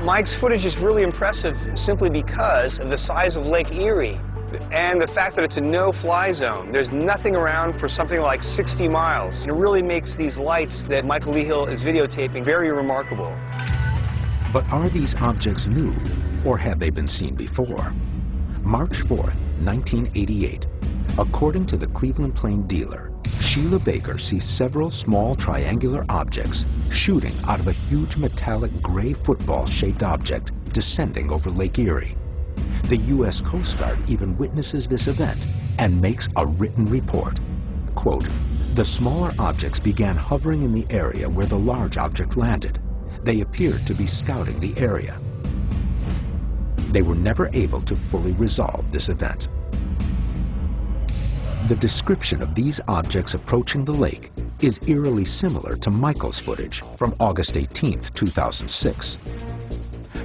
Mike's footage is really impressive simply because of the size of Lake Erie and the fact that it's a no-fly zone. There's nothing around for something like 60 miles. It really makes these lights that Michael Lee Hill is videotaping very remarkable. But are these objects new, or have they been seen before? March 4th, 1988. According to the Cleveland Plain dealer, Sheila Baker sees several small triangular objects shooting out of a huge metallic gray football-shaped object descending over Lake Erie. The U.S. Coast Guard even witnesses this event and makes a written report. Quote, "The smaller objects began hovering in the area where the large object landed. They appeared to be scouting the area." They were never able to fully resolve this event. The description of these objects approaching the lake is eerily similar to Michael's footage from August 18, 2006.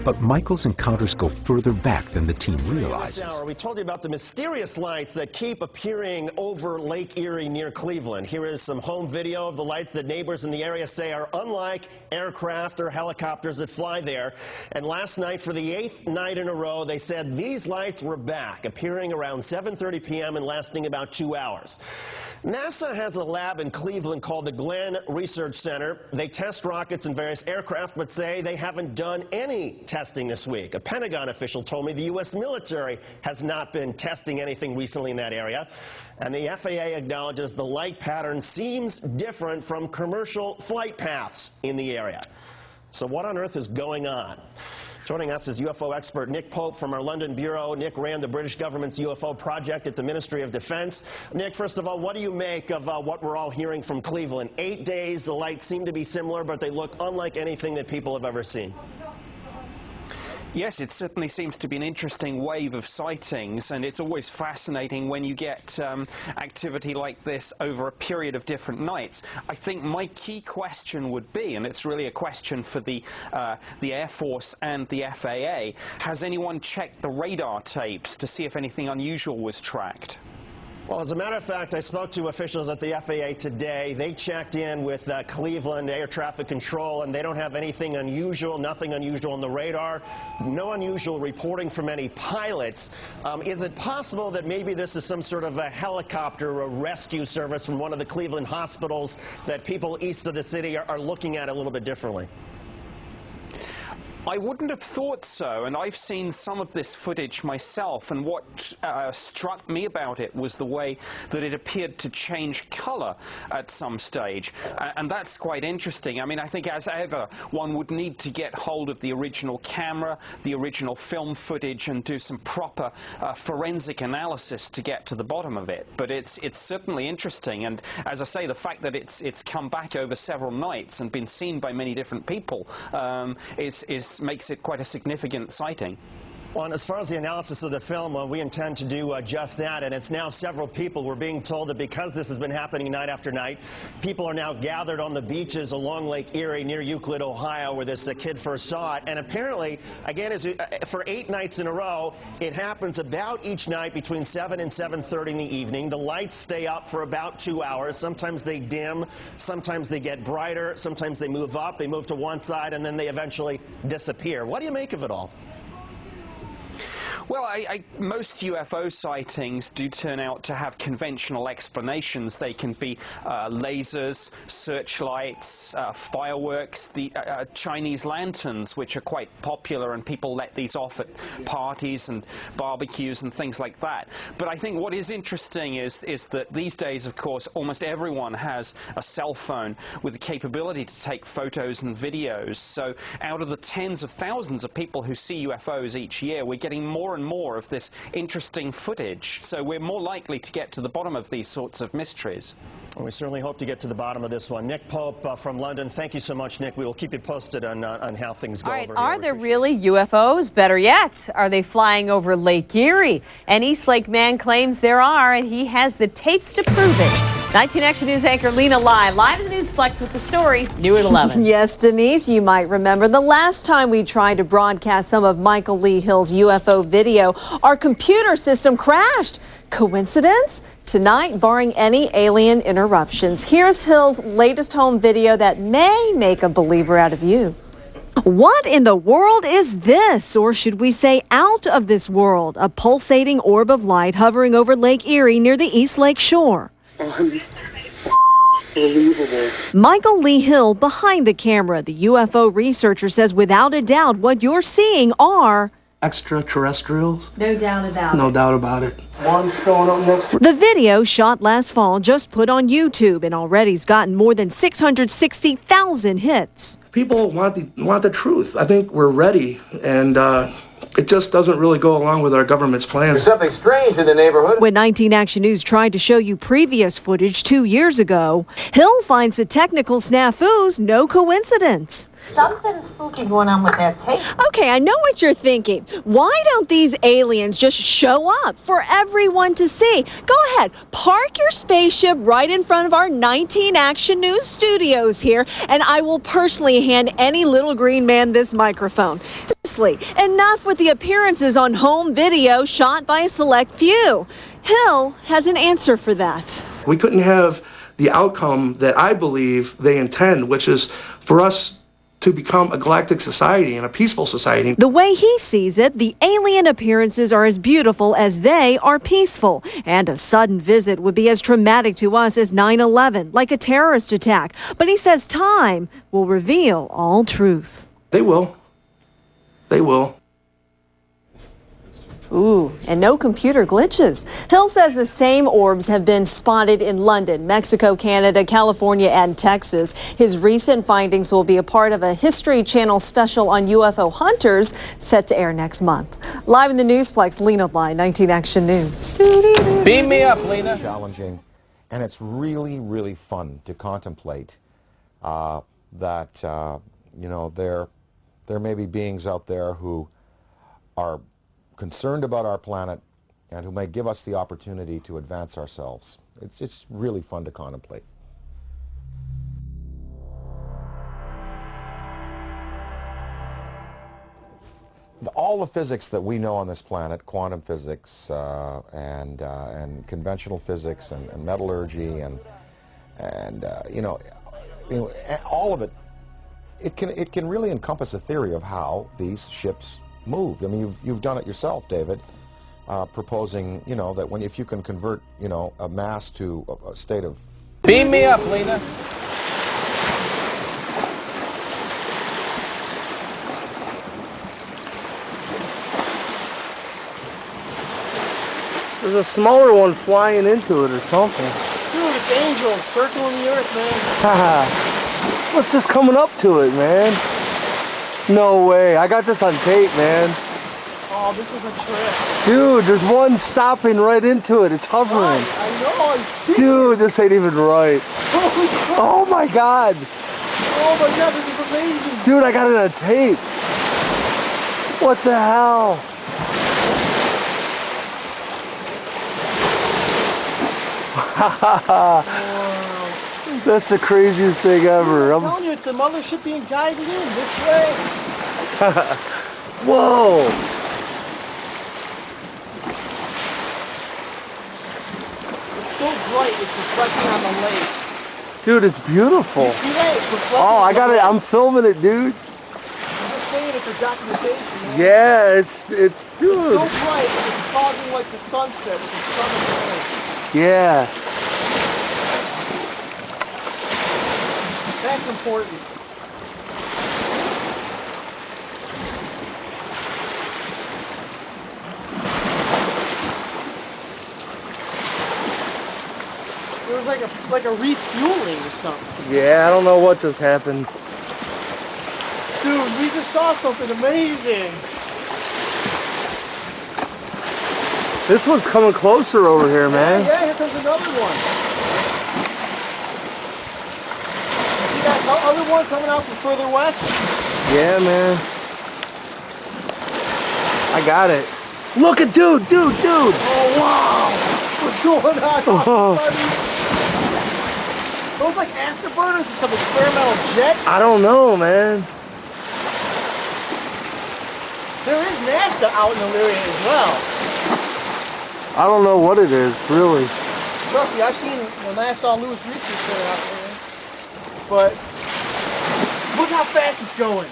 But Michael's encounters go further back than the team realizes. This hour, we told you about the mysterious lights that keep appearing over Lake Erie near Cleveland. Here is some home video of the lights that neighbors in the area say are unlike aircraft or helicopters that fly there. And last night, for the 8th night in a row, they said these lights were back, appearing around 7:30 p.m. and lasting about 2 hours. NASA has a lab in Cleveland called the Glenn Research Center. They test rockets and various aircraft, but say they haven't done any testing this week. A Pentagon official told me the U.S. military has not been testing anything recently in that area. And the FAA acknowledges the light pattern seems different from commercial flight paths in the area. So what on earth is going on? Joining us is UFO expert Nick Pope from our London bureau. Nick ran the British government's UFO project at the Ministry of Defense. Nick, first of all, what do you make of what we're all hearing from Cleveland? 8 days, the lights seem to be similar, but they look unlike anything that people have ever seen. Yes, it certainly seems to be an interesting wave of sightings, and it's always fascinating when you get activity like this over a period of different nights. I think my key question would be, and it's really a question for the Air Force and the FAA, has anyone checked the radar tapes to see if anything unusual was tracked? Well, as a matter of fact, I spoke to officials at the FAA today. They checked in with Cleveland Air Traffic Control, and they don't have anything unusual, nothing unusual on the radar, no unusual reporting from any pilots. Is it possible that maybe this is some sort of a helicopter or rescue service from one of the Cleveland hospitals that people east of the city are looking at a little bit differently? I wouldn't have thought so, and I've seen some of this footage myself, and what struck me about it was the way that it appeared to change color at some stage, and that's quite interesting. I mean, I think as ever, one would need to get hold of the original camera, the original film footage, and do some proper forensic analysis to get to the bottom of it. But it's certainly interesting, and as I say, the fact that it's come back over several nights and been seen by many different people makes it quite a significant sighting. Well, and as far as the analysis of the film, we intend to do just that, and it's now several people. We're being told that because this has been happening night after night, people are now gathered on the beaches along Lake Erie near Euclid, Ohio, where this kid first saw it. And apparently, again, for 8 nights in a row, it happens about each night between 7 and 7:30 in the evening. The lights stay up for about 2 hours. Sometimes they dim, sometimes they get brighter, sometimes they move up, they move to one side, and then they eventually disappear. What do you make of it all? Well, most UFO sightings do turn out to have conventional explanations. They can be lasers, searchlights, fireworks, the Chinese lanterns, which are quite popular, and people let these off at parties and barbecues and things like that. But I think what is interesting is that these days, of course, almost everyone has a cell phone with the capability to take photos and videos. So out of the tens of thousands of people who see UFOs each year, we're getting more and more of this interesting footage. So we're more likely to get to the bottom of these sorts of mysteries. Well, we certainly hope to get to the bottom of this one. Nick Pope from London, thank you so much, Nick. We will keep you posted on how things go. All right, over here. are there really UFOs? Better yet, are they flying over Lake Erie? An East Lake man claims there are, and he has the tapes to prove it. 19 Action News anchor Lena Lai, live in the Newsplex with the story, new at 11. Yes, Denise, you might remember the last time we tried to broadcast some of Michael Lee Hill's UFO video, our computer system crashed. Coincidence? Tonight, barring any alien interruptions, here's Hill's latest home video that may make a believer out of you. What in the world is this, or should we say out of this world? A pulsating orb of light hovering over Lake Erie near the East Lake shore. Unbelievable. Michael Lee Hill behind the camera. The UFO researcher says without a doubt what you're seeing are Extraterrestrials? no doubt about it. No doubt about it. One showing up next to The video, shot last fall, just put on YouTube and already's gotten more than 660,000 hits. people want the truth. I think we're ready, and it just doesn't really go along with our government's plans. There's something strange in the neighborhood. When 19 Action News tried to show you previous footage 2 years ago, Hill finds the technical snafus no coincidence. Something spooky going on with that tape. Okay, I know what you're thinking. Why don't these aliens just show up for everyone to see? Go ahead, park your spaceship right in front of our 19 Action News studios here, and I will personally hand any little green man this microphone. Seriously, enough with the appearances on home video shot by a select few. Hill has an answer for that. We couldn't have the outcome that I believe they intend, which is for us to become a galactic society and a peaceful society. The way he sees it, the alien appearances are as beautiful as they are peaceful. And a sudden visit would be as traumatic to us as 9/11, like a terrorist attack. But he says time will reveal all truth. They will. They will. Ooh, and no computer glitches. Hill says the same orbs have been spotted in London, Mexico, Canada, California, and Texas. His recent findings will be a part of a History Channel special on UFO hunters set to air next month. Live in the Newsplex, Lena Lai, 19 Action News. Beam me up, Lena. Challenging, and it's really, really fun to contemplate that, you know, there may be beings out there who are concerned about our planet and who may give us the opportunity to advance ourselves. It's really fun to contemplate. All the physics that we know on this planet, quantum physics and conventional physics and metallurgy and you know, all of it, it can really encompass a theory of how these ships moved. I mean, you've done it yourself, David, proposing, you know, that if you can convert, you know, a mass to a state of... Beam me up, Lena. There's a smaller one flying into it or something. Dude, it's angels circling the earth, man. What's this coming up to it, man? No way. I got this on tape, man. Oh, this is a trip. Dude, there's one stopping right into it. It's hovering. I know, I see. Dude, this ain't even right. Holy crap. Oh my God. Oh my God, this is amazing. Dude, I got it on tape. What the hell? That's the craziest thing ever. I'm telling you, it's the mothership being guided in this way. Whoa. It's so bright, it's reflecting on the lake. Dude, it's beautiful. You see that? It's reflecting Oh, I on got the it. lake. I'm filming it, dude. I'm just saying it for documentation, man. Yeah, it's dude. It's so bright, it's causing like the sunset with the sun and the lake. Yeah. That's important. There was like a refueling or something. Yeah, I don't know what just happened. Dude, we just saw something amazing. This one's coming closer over here, man. Yeah, here comes another one. See that other one coming out from further west? Yeah, man. I got it. Look at dude. Oh, wow. What's going on, buddy? Those like afterburners or some experimental jet? I don't know, man. There is NASA out in the area as well. I don't know what it is, really. Trust me, I've seen the NASA Lewis Research Center out there. But look how fast it's going.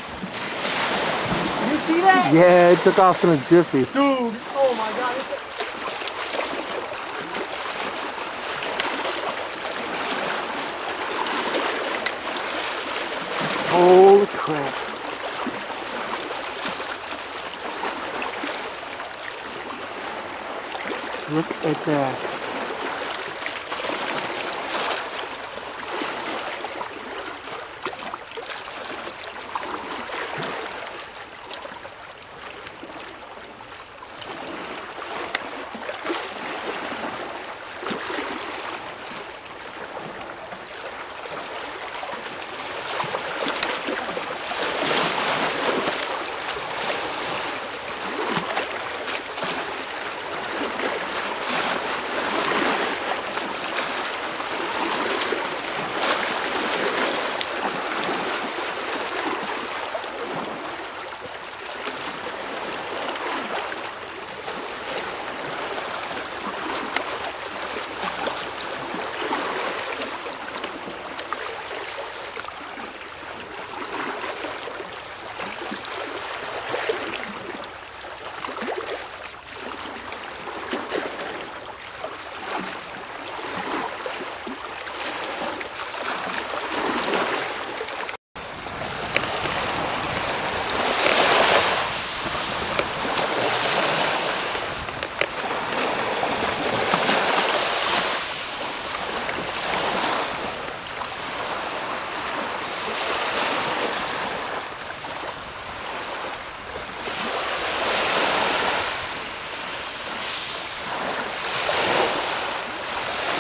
see that? Yeah, it took off in a jiffy. Dude, oh my God. Holy crap. Look at that.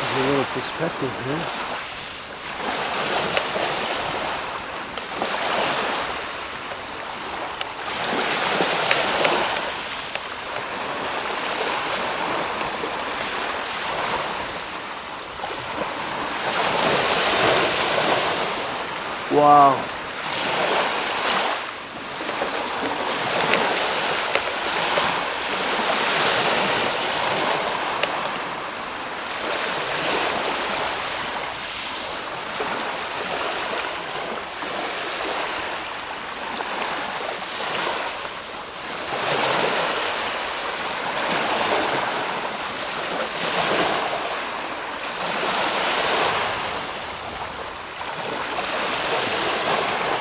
A little perspective here. Wow.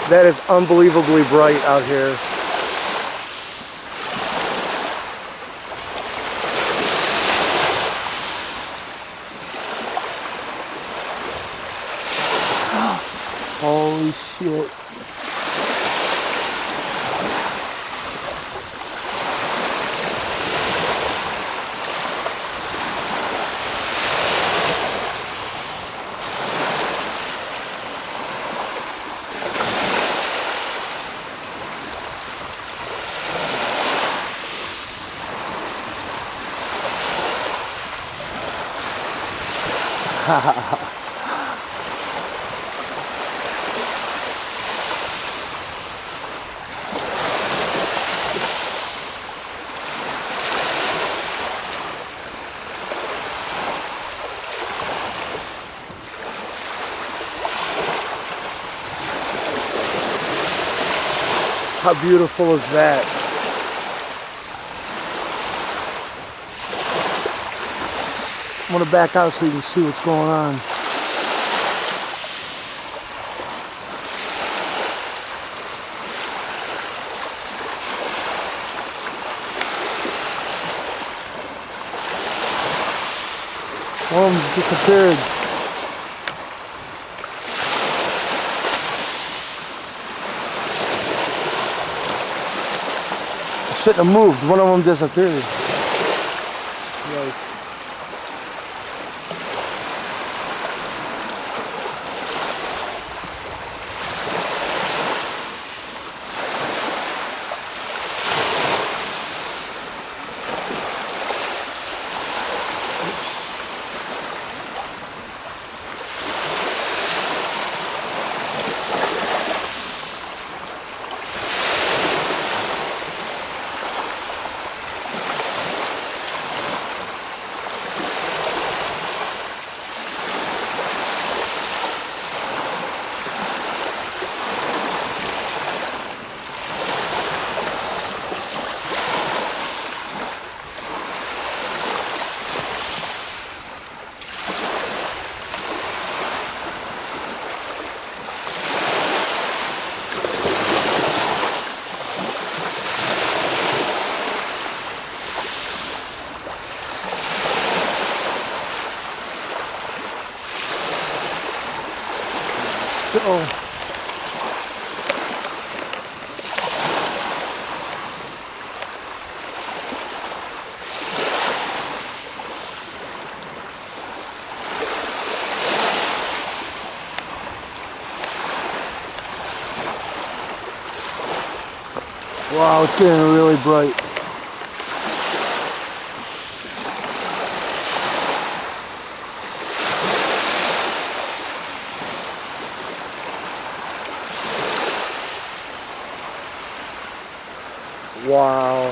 That is unbelievably bright out here. Holy shit. How beautiful is that? I'm gonna back out so you can see what's going on. One of them disappeared. Shouldn't have moved. One of them disappeared. Right. Uh-oh. Wow, it's getting really bright. Wow.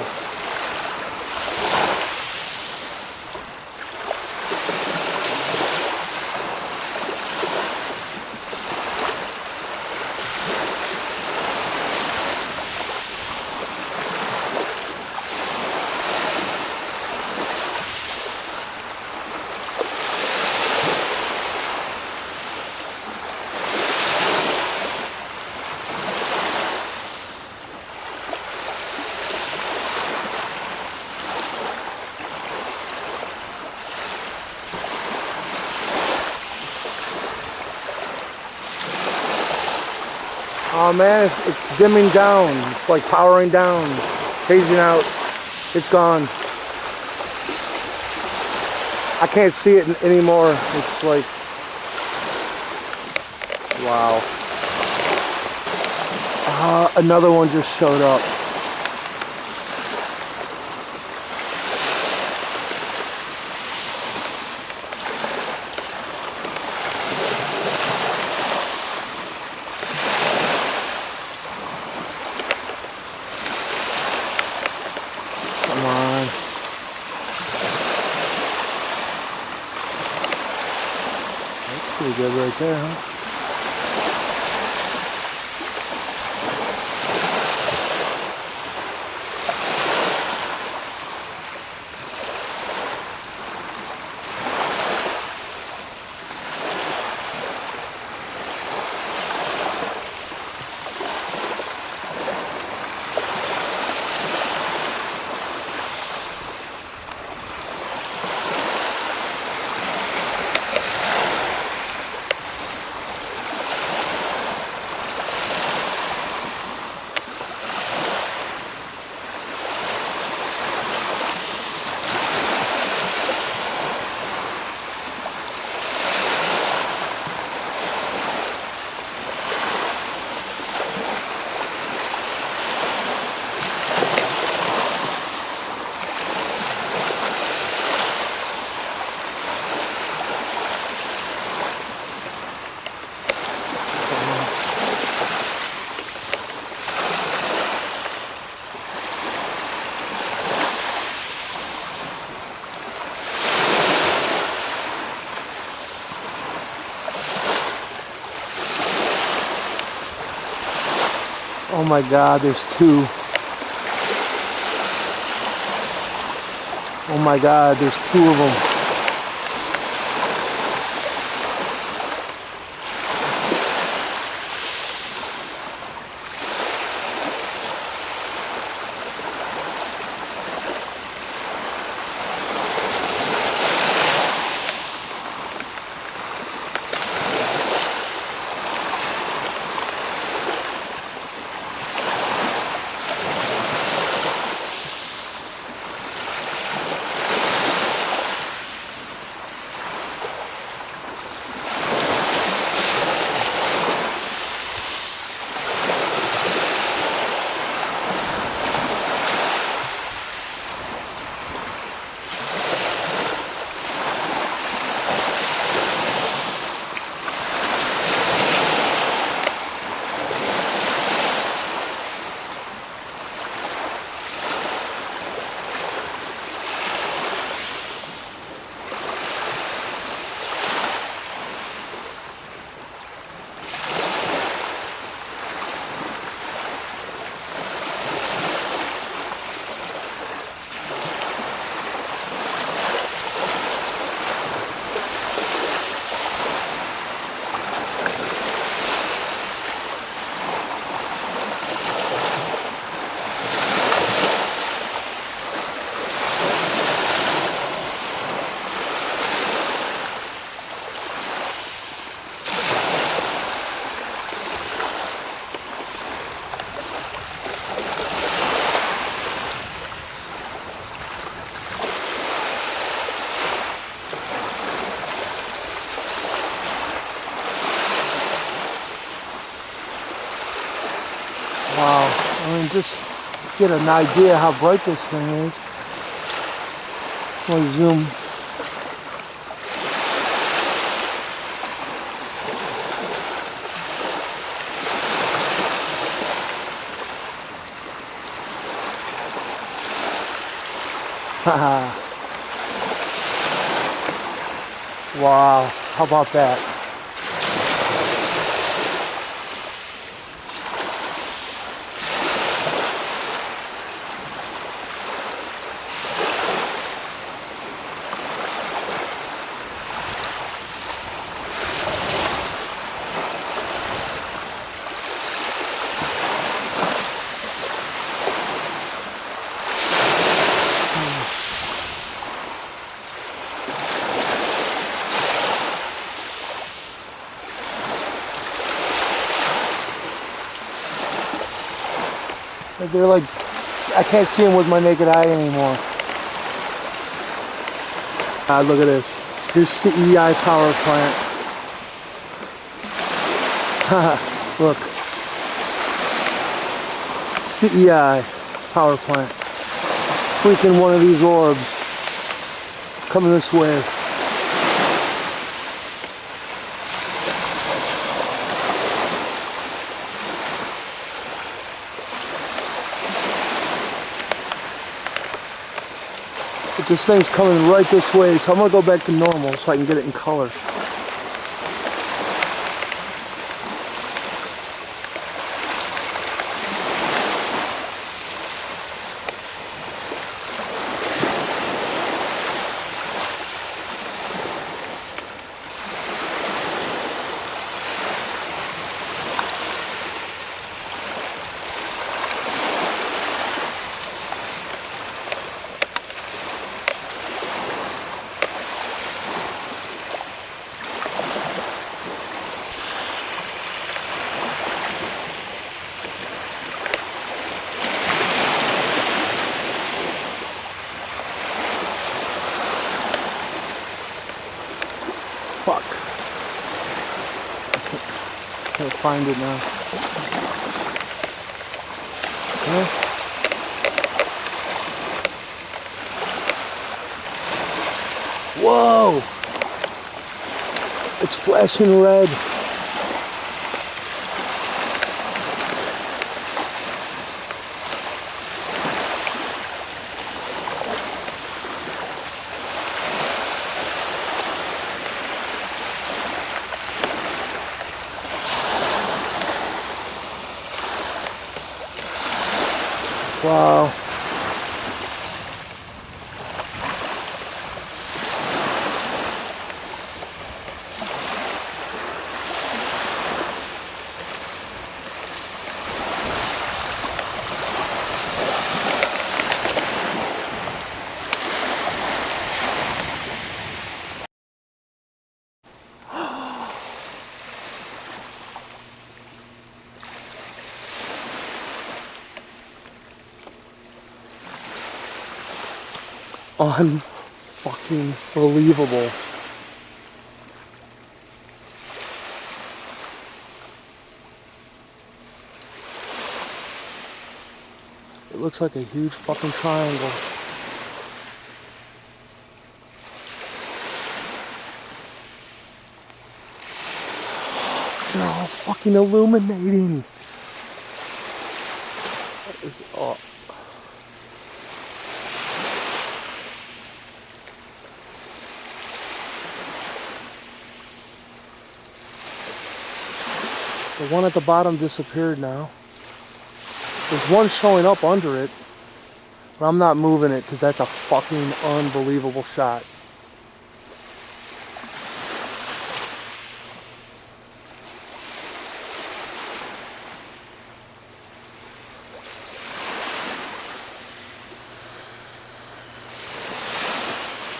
Oh man, it's dimming down. It's like powering down, phasing out. It's gone. I can't see it anymore. It's like, wow. Another one just showed up. Come on. That's pretty good right there, huh? Oh my God, there's two. Oh my God, there's two of them. get an idea how bright this thing is. I'll zoom. Haha. Wow, how about that? They're like, I can't see them with my naked eye anymore. Look at this. Here's CEI power plant. Look. CEI power plant. Freaking one of these orbs coming this way. But this thing's coming right this way, so I'm gonna go back to normal so I can get it in color. Fuck. I can't find it now. Huh? Whoa! It's flashing red. Wow. Unfucking believable. It looks like a huge fucking triangle. They're all fucking illuminating. Oh. The one at the bottom disappeared now. There's one showing up under it, but I'm not moving it because that's a fucking unbelievable shot.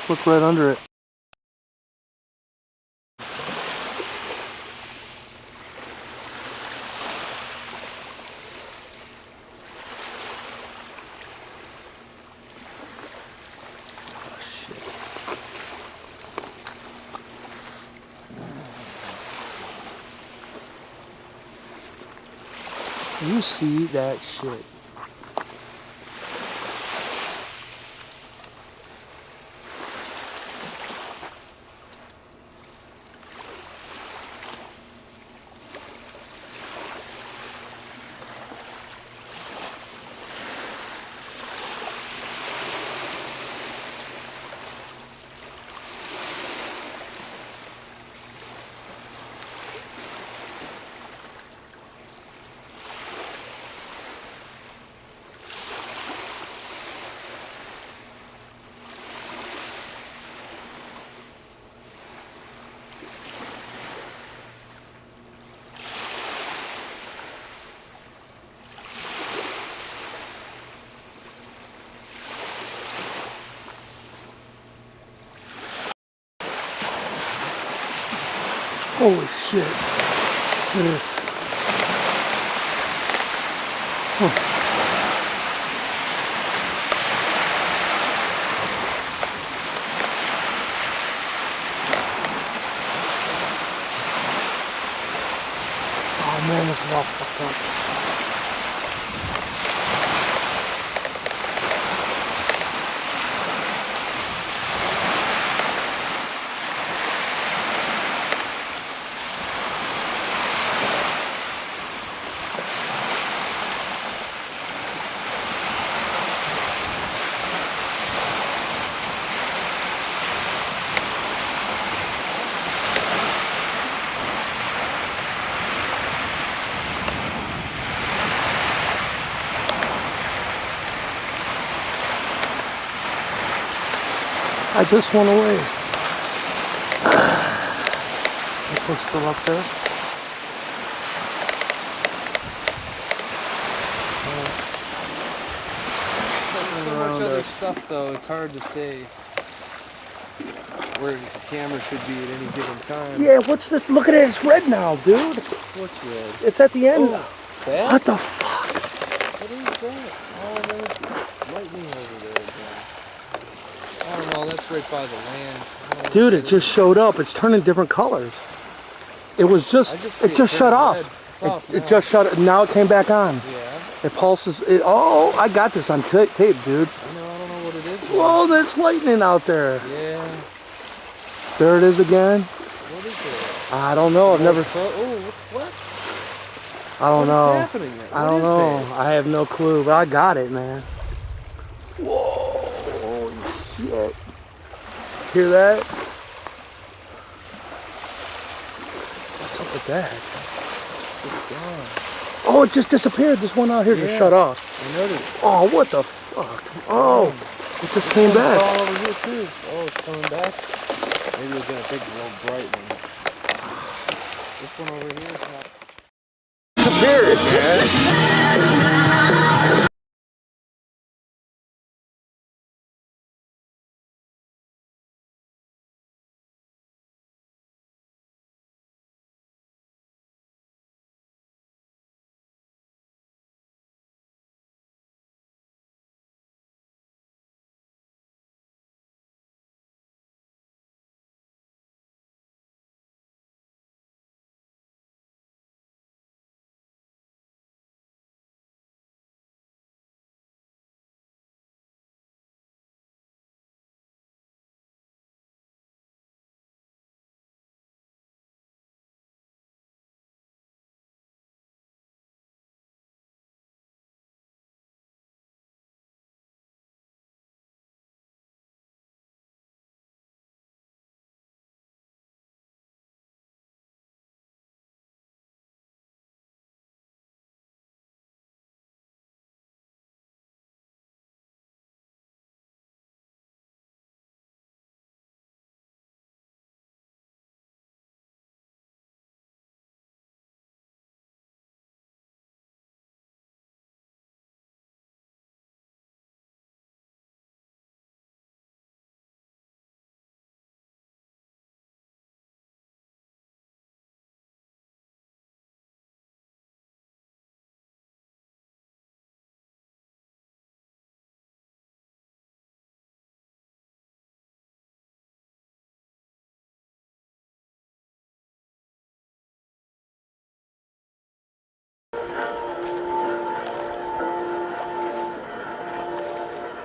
Look right under it. You see that shit? Holy shit. It is. Huh. Oh man, this is all fucked up. I just went away. This one's still up there. So much other stuff though, it's hard to say where the camera should be at any given time. Yeah, what's this? Look at it, it's red now, dude. What's red? It's at the end. Oh, that? What the fuck? What is that? Oh, there's lightning over there again. Oh no, that's right by the land. Oh, Dude, it just showed up. It's turning different colors. It was just, it just shut off. It just shut. Now it came back on. Yeah. It pulses. Oh, I got this on tape, dude. I don't know what it is. Whoa, there's lightning out there. Yeah. There it is again. What is it? I don't know. I've never. Oh, what? I don't know. What's happening there? I don't know. I have no clue, but I got it, man. Whoa! Holy shit! Hear that? What's up with that? It's gone. Oh, it just disappeared. This one out here just shut off. I noticed. Oh, what the fuck? Oh, it just came back. All over here too. Oh, it's coming back. Maybe we'll get a big, real bright one. This one over here is not. Disappeared, man.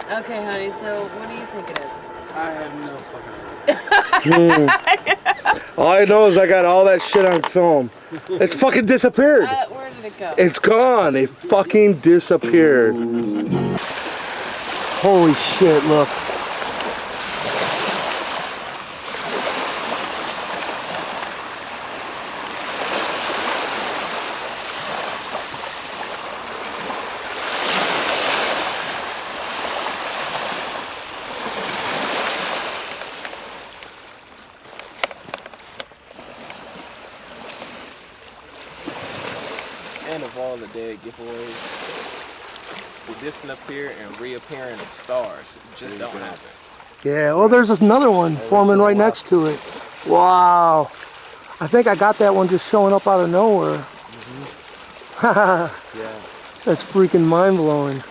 Okay, honey, so what do you think it is? I have no fucking idea. All I know is I got all that shit on film. It's fucking disappeared. Where did it go? It's gone. It fucking disappeared. Holy shit, look. And of all the dead giveaways, the disappear and reappearing of stars just don't happen. Yeah, well, there's another one forming right next to it. Wow. I think I got that one just showing up out of nowhere. Yeah. That's freaking mind-blowing.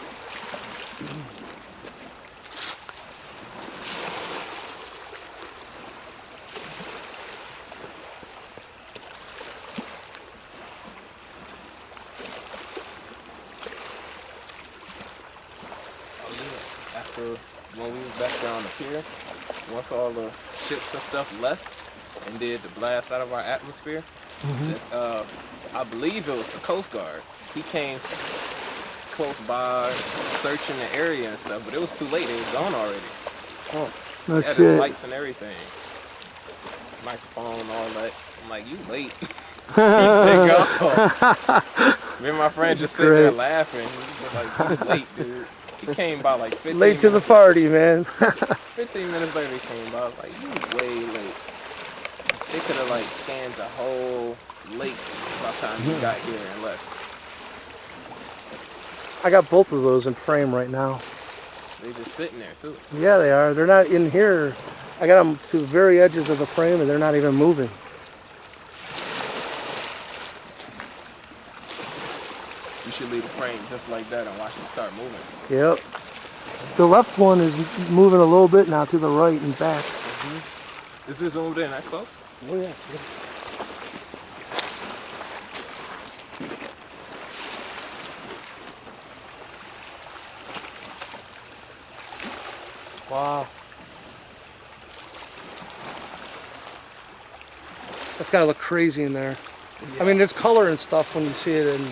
When we was back there on the pier, once all the ships and stuff left and did the blast out of our atmosphere, I believe it was the Coast Guard. He came close by, searching the area and stuff, but it was too late. It was gone already. Oh, no shit. shit. Lights and everything, microphone, all that. I'm like, you late. They go. Me and my friend just sitting there laughing. He was like, you late, dude. He came by like 15 Late to the party, man. 15 minutes later he came by. I was like, you way late. They could have like scanned the whole lake by the time you got here and left. I got both of those in frame right now. They just sitting there too. Yeah, they are. They're not in here. I got them to the very edges of the frame and they're not even moving. You should leave the frame just like that and watch it start moving. Yep. The left one is moving a little bit now to the right and back. Is this zoomed in that close? Oh yeah. Wow. That's gotta look crazy in there. Yeah. I mean, there's color and stuff when you see it in,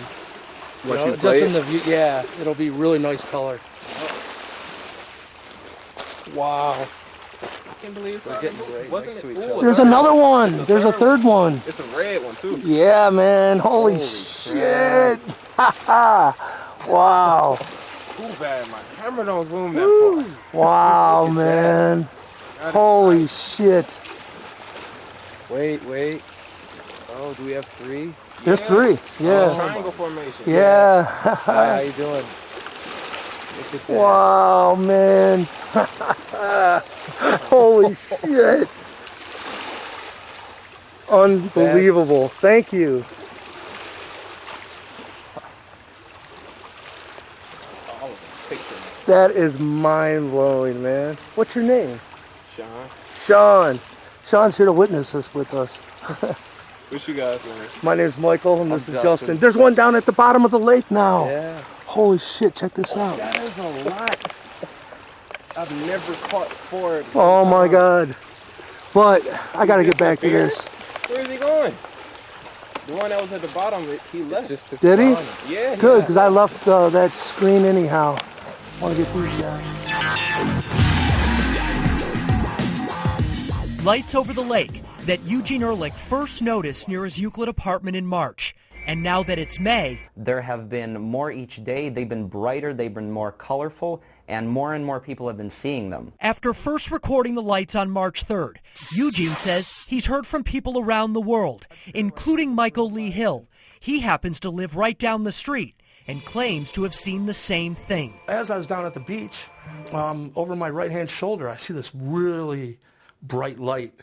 just in the view. Yeah, it'll be really nice color. Wow. I can't believe it's getting right next to each other. There's another one. There's a third one. It's a red one too. Yeah, man. Holy shit. Wow. Too bad my camera don't zoom that far. Wow, man. Holy shit. Wait. Oh, do we have three? There's three. Yeah. Oh, triangle formation. Yeah. Hi, how you doing? Look at that. Wow, man. Holy shit. Unbelievable. Thank you. That is mind-blowing, man. What's your name? Sean. Sean's here to witness this with us. What's you guys' name? My name's Michael, and this is Justin. There's one down at the bottom of the lake now. Yeah. Holy shit, check this out. That is a lot. I've never caught four. Oh my God. But I gotta get back to this. Where is he going? The one that was at the bottom, he left. Did he? Yeah. Good, because I left that screen anyhow. I want to get these guys. Lights over the lake that Eugene Ehrlich first noticed near his Euclid apartment in March. And now that it's May, there have been more each day. They've been brighter, they've been more colorful, and more people have been seeing them. After first recording the lights on March 3rd, Eugene says he's heard from people around the world, including Michael Lee Hill. He happens to live right down the street and claims to have seen the same thing. As I was down at the beach, over my right-hand shoulder, I see this really bright light,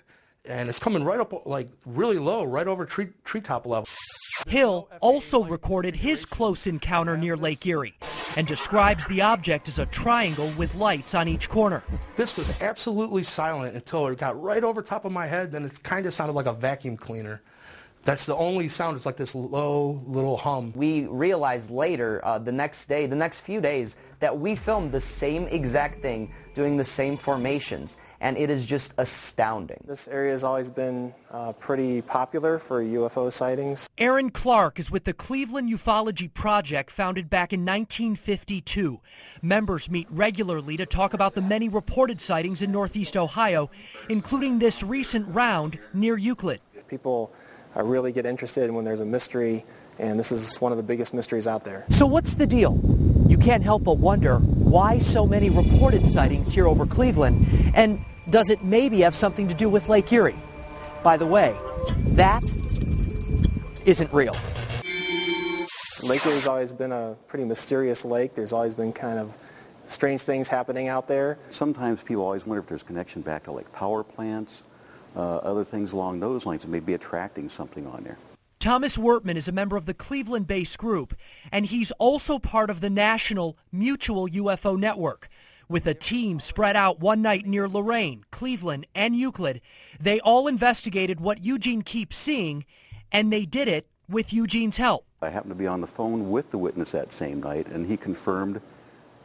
and it's coming right up, like really low, right over treetop level. Hill also recorded his close encounter near Lake Erie and describes the object as a triangle with lights on each corner. This was absolutely silent until it got right over top of my head, then it kind of sounded like a vacuum cleaner. That's the only sound. It's like this low little hum. We realized later, the next day, the next few days, that we filmed the same exact thing, doing the same formations, and it is just astounding. This area has always been pretty popular for UFO sightings. Aaron Clark is with the Cleveland Ufology Project, founded back in 1952. Members meet regularly to talk about the many reported sightings in Northeast Ohio, including this recent round near Euclid. People really get interested when there's a mystery, and this is one of the biggest mysteries out there. So what's the deal? You can't help but wonder why so many reported sightings here over Cleveland, and does it maybe have something to do with Lake Erie? By the way, that isn't real. Lake Erie's always been a pretty mysterious lake. There's always been kind of strange things happening out there. Sometimes people always wonder if there's connection back to like power plants other things along those lines that may be attracting something on there. Thomas Wertman is a member of the Cleveland-based group, and he's also part of the national Mutual UFO Network. With a team spread out one night near Lorain, Cleveland, and Euclid, they all investigated what Eugene keeps seeing, and they did it with Eugene's help. I happened to be on the phone with the witness that same night, and he confirmed,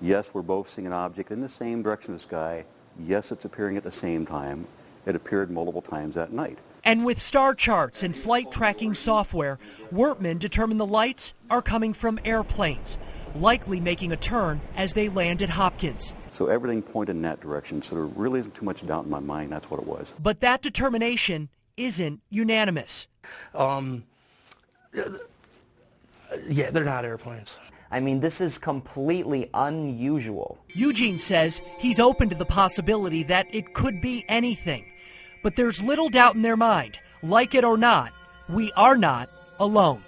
yes, we're both seeing an object in the same direction of the sky. Yes, it's appearing at the same time. It appeared multiple times that night. And with star charts and flight tracking software, Wertman determined the lights are coming from airplanes, likely making a turn as they land at Hopkins. So everything pointed in that direction, so there really isn't too much doubt in my mind that's what it was. But that determination isn't unanimous. Yeah, they're not airplanes. I mean, this is completely unusual. Eugene says he's open to the possibility that it could be anything. But there's little doubt in their mind. Like it or not, we are not alone.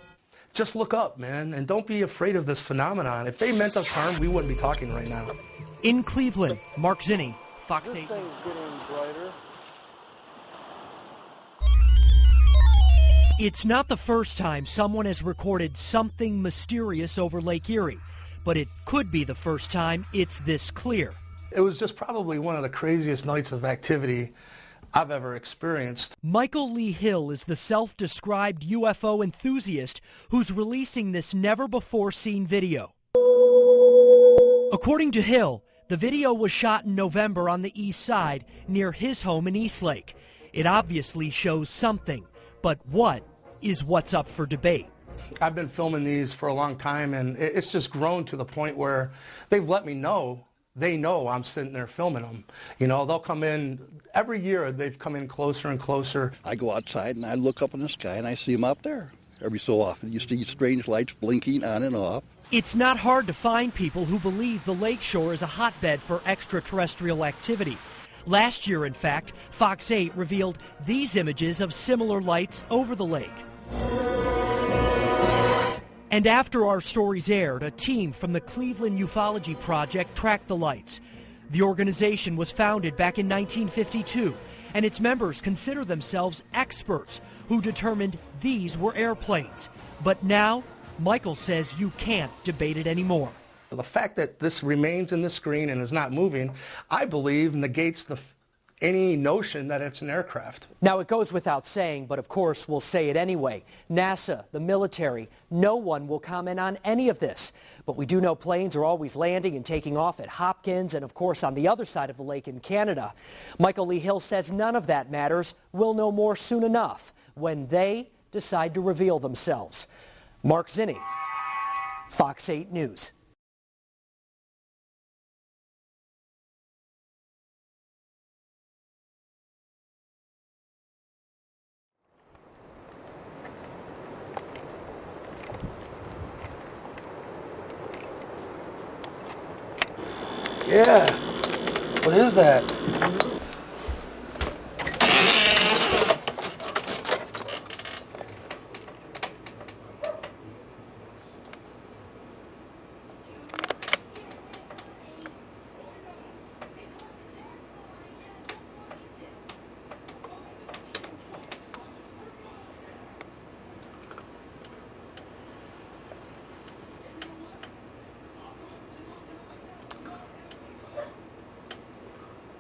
Just look up, man, and don't be afraid of this phenomenon. If they meant us harm, we wouldn't be talking right now. In Cleveland, Mark Zinni, Fox 8. This thing's getting brighter. It's not the first time someone has recorded something mysterious over Lake Erie, but it could be the first time it's this clear. It was just probably one of the craziest nights of activity I've ever experienced. Michael Lee Hill is the self-described UFO enthusiast who's releasing this never-before-seen video. According to Hill, the video was shot in November on the east side near his home in Eastlake. It obviously shows something, but what is what's up for debate? I've been filming these for a long time, and it's just grown to the point where they've let me know. They know I'm sitting there filming them. You know, they'll come in, every year they've come in closer and closer. I go outside and I look up in the sky and I see them up there. Every so often you see strange lights blinking on and off. It's not hard to find people who believe the lakeshore is a hotbed for extraterrestrial activity. Last year, in fact, Fox 8 revealed these images of similar lights over the lake. And after our stories aired, a team from the Cleveland Ufology Project tracked the lights. The organization was founded back in 1952, and its members consider themselves experts who determined these were airplanes. But now, Michael says you can't debate it anymore. The fact that this remains in the screen and is not moving, I believe, negates any notion that it's an aircraft. Now, it goes without saying, but of course we'll say it anyway. NASA, the military, no one will comment on any of this. But we do know planes are always landing and taking off at Hopkins and, of course, on the other side of the lake in Canada. Michael Lee Hill says none of that matters. We'll know more soon enough when they decide to reveal themselves. Mark Zinni, Fox 8 News. Yeah. What is that?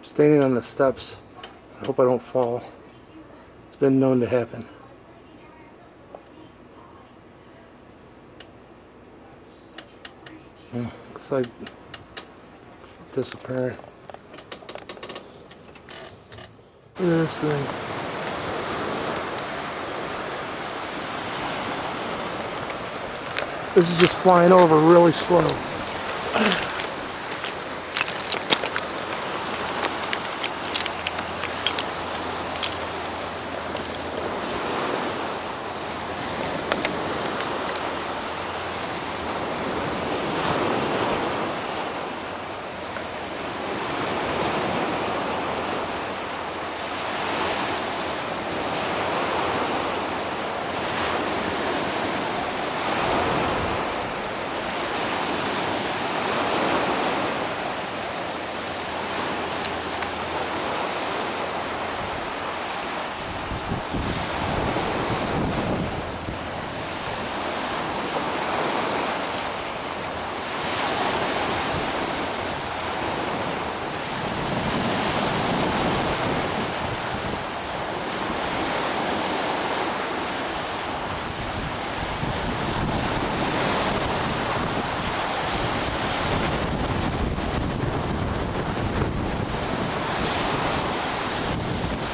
Standing on the steps. I hope I don't fall. It's been known to happen. Looks like disappearing. Look at this thing. This is just flying over really slow.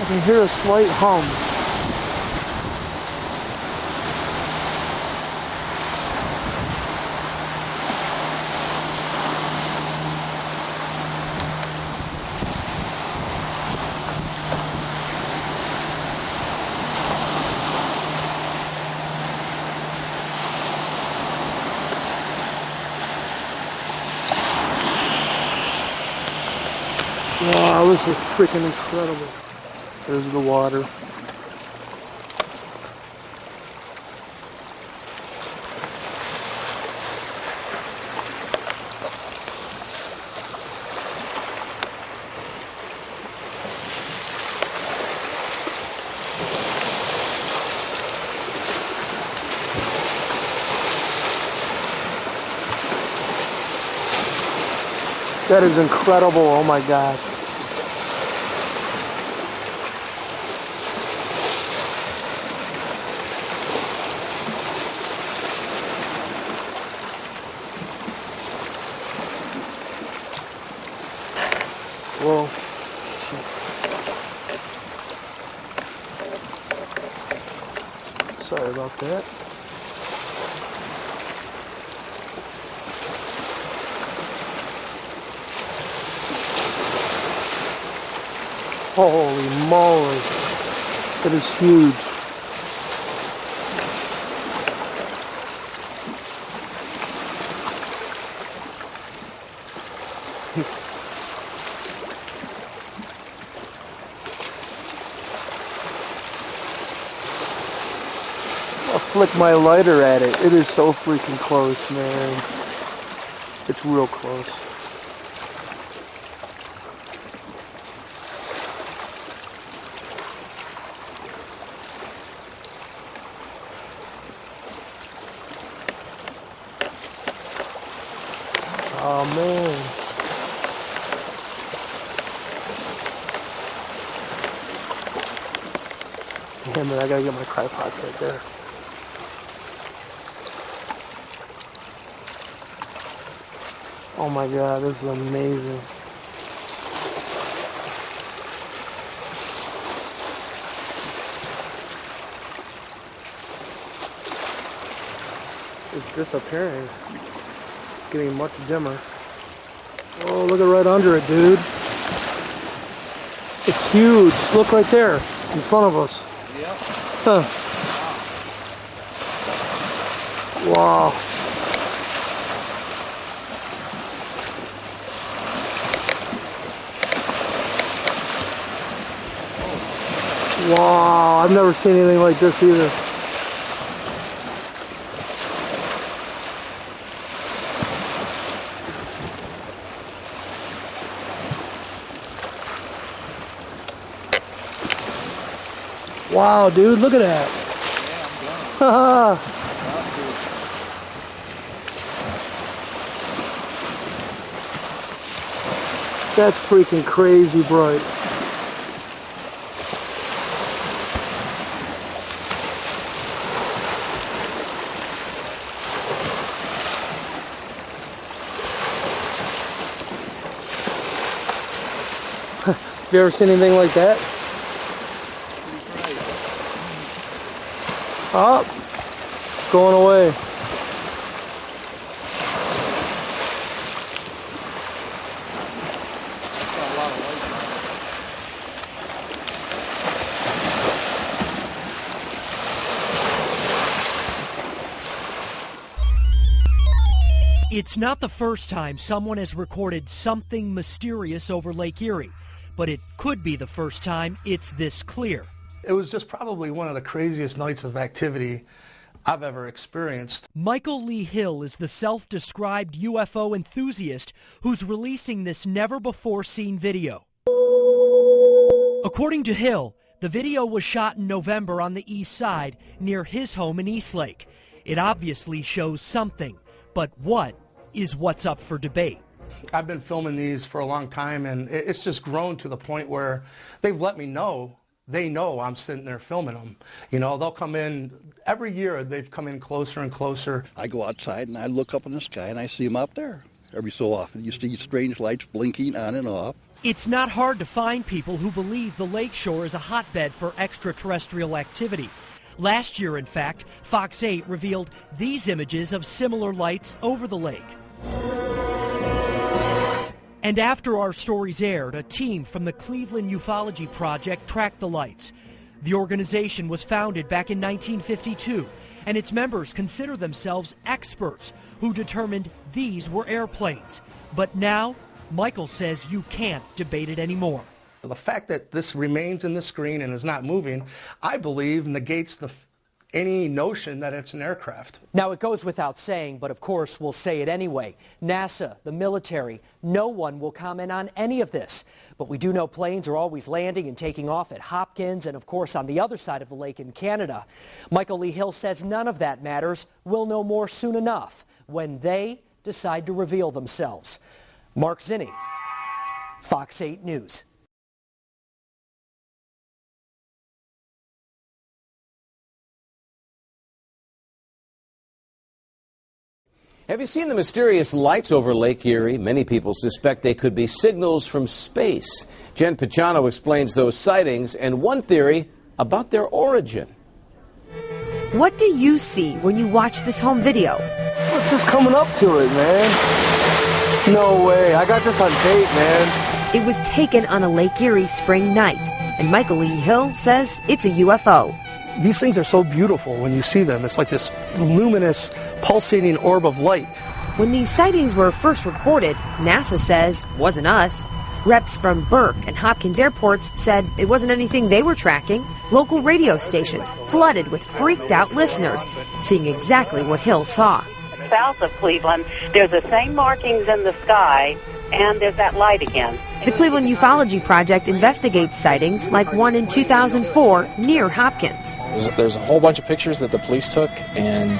I can hear a slight hum. Wow, this is freaking incredible. There's the water. That is incredible, oh my God. Whoa. Shit. Sorry about that. Holy moly. That is huge. I'll flick my lighter at it. It is so freaking close, man. It's real close. Oh man. Damn it, I gotta get my tripod right there. Oh my God, this is amazing. It's disappearing. It's getting much dimmer. Oh, look at right under it, dude. It's huge. Look right there in front of us. Yep. Huh. Wow. Wow, I've never seen anything like this either. Wow, dude, look at that. Yeah, that's freaking crazy bright. Have you ever seen anything like that? Oh, it's going away. It's not the first time someone has recorded something mysterious over Lake Erie, but it could be the first time it's this clear. It was just probably one of the craziest nights of activity I've ever experienced. Michael Lee Hill is the self-described UFO enthusiast who's releasing this never-before-seen video. According to Hill, the video was shot in November on the east side near his home in Eastlake. It obviously shows something, but what is what's up for debate. I've been filming these for a long time, and it's just grown to the point where they've let me know. They know I'm sitting there filming them. You know, they'll come in, every year they've come in closer and closer. I go outside and I look up in the sky and I see them up there. Every so often you see strange lights blinking on and off. It's not hard to find people who believe the lakeshore is a hotbed for extraterrestrial activity. Last year, in fact, Fox 8 revealed these images of similar lights over the lake. And after our stories aired, a team from the Cleveland Ufology Project tracked the lights. The organization was founded back in 1952, and its members consider themselves experts who determined these were airplanes. But now, Michael says you can't debate it anymore. The fact that this remains in the screen and is not moving, I believe, negates any notion that it's an aircraft. Now, it goes without saying, but of course we'll say it anyway. NASA, the military, no one will comment on any of this. But we do know planes are always landing and taking off at Hopkins and, of course, on the other side of the lake in Canada. Michael Lee Hill says none of that matters. We'll know more soon enough when they decide to reveal themselves. Mark Zinni, Fox 8 News. Have you seen the mysterious lights over Lake Erie? Many people suspect they could be signals from space. Jen Picciano explains those sightings and one theory about their origin. What do you see when you watch this home video? What's this coming up to it, man? No way. I got this on tape, man. It was taken on a Lake Erie spring night, and Michael Lee Hill says it's a UFO. These things are so beautiful when you see them. It's like this luminous, pulsating orb of light. When these sightings were first reported, NASA says wasn't us. Reps from Burke and Hopkins airports said it wasn't anything they were tracking. Local radio stations flooded with freaked out listeners, seeing exactly what Hill saw. South of Cleveland, there's the same markings in the sky, and there's that light again. The Cleveland Ufology Project investigates sightings like one in 2004 near Hopkins. There's a whole bunch of pictures that the police took, and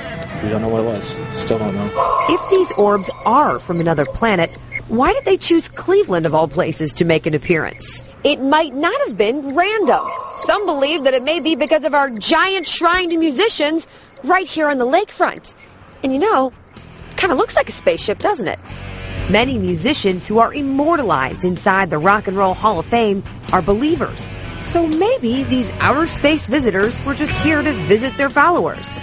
we don't know what it was. Still don't know. If these orbs are from another planet, why did they choose Cleveland of all places to make an appearance? It might not have been random. Some believe that it may be because of our giant shrine to musicians right here on the lakefront. And you know, it kind of looks like a spaceship, doesn't it? Many musicians who are immortalized inside the Rock and Roll Hall of Fame are believers. So maybe these outer space visitors were just here to visit their followers.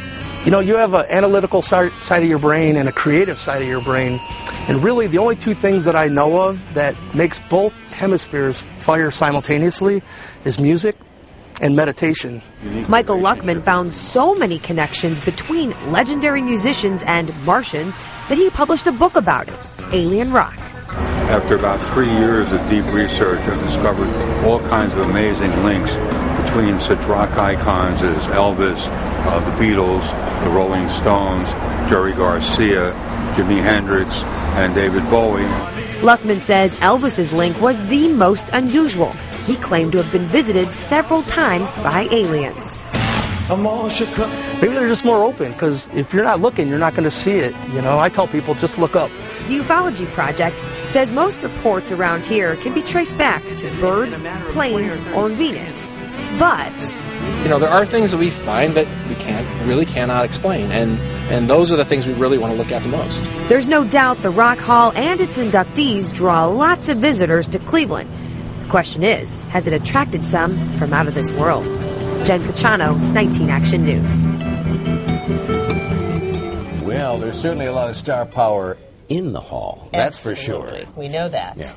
You know, you have an analytical side of your brain and a creative side of your brain. And really, the only two things that I know of that makes both hemispheres fire simultaneously is music and meditation. Michael Luckman found so many connections between legendary musicians and Martians that he published a book about it, Alien Rock. After about 3 years of deep research, I've discovered all kinds of amazing links between such rock icons as Elvis, the Beatles, the Rolling Stones, Jerry Garcia, Jimi Hendrix, and David Bowie. Luckman says Elvis's link was the most unusual. He claimed to have been visited several times by aliens. Maybe they're just more open, because if you're not looking, you're not going to see it. You know, I tell people, just look up. The Ufology Project says most reports around here can be traced back to birds, planes, or Venus. But You know, there are things that we find that we really cannot explain, and those are the things we really want to look at the most. there's no doubt the Rock Hall and its inductees draw lots of visitors to Cleveland. The question is, has it attracted some from out of this world? Jen Picciano, 19 Action News. Well, there's certainly a lot of star power in the hall. That's for sure. We know that. Yeah.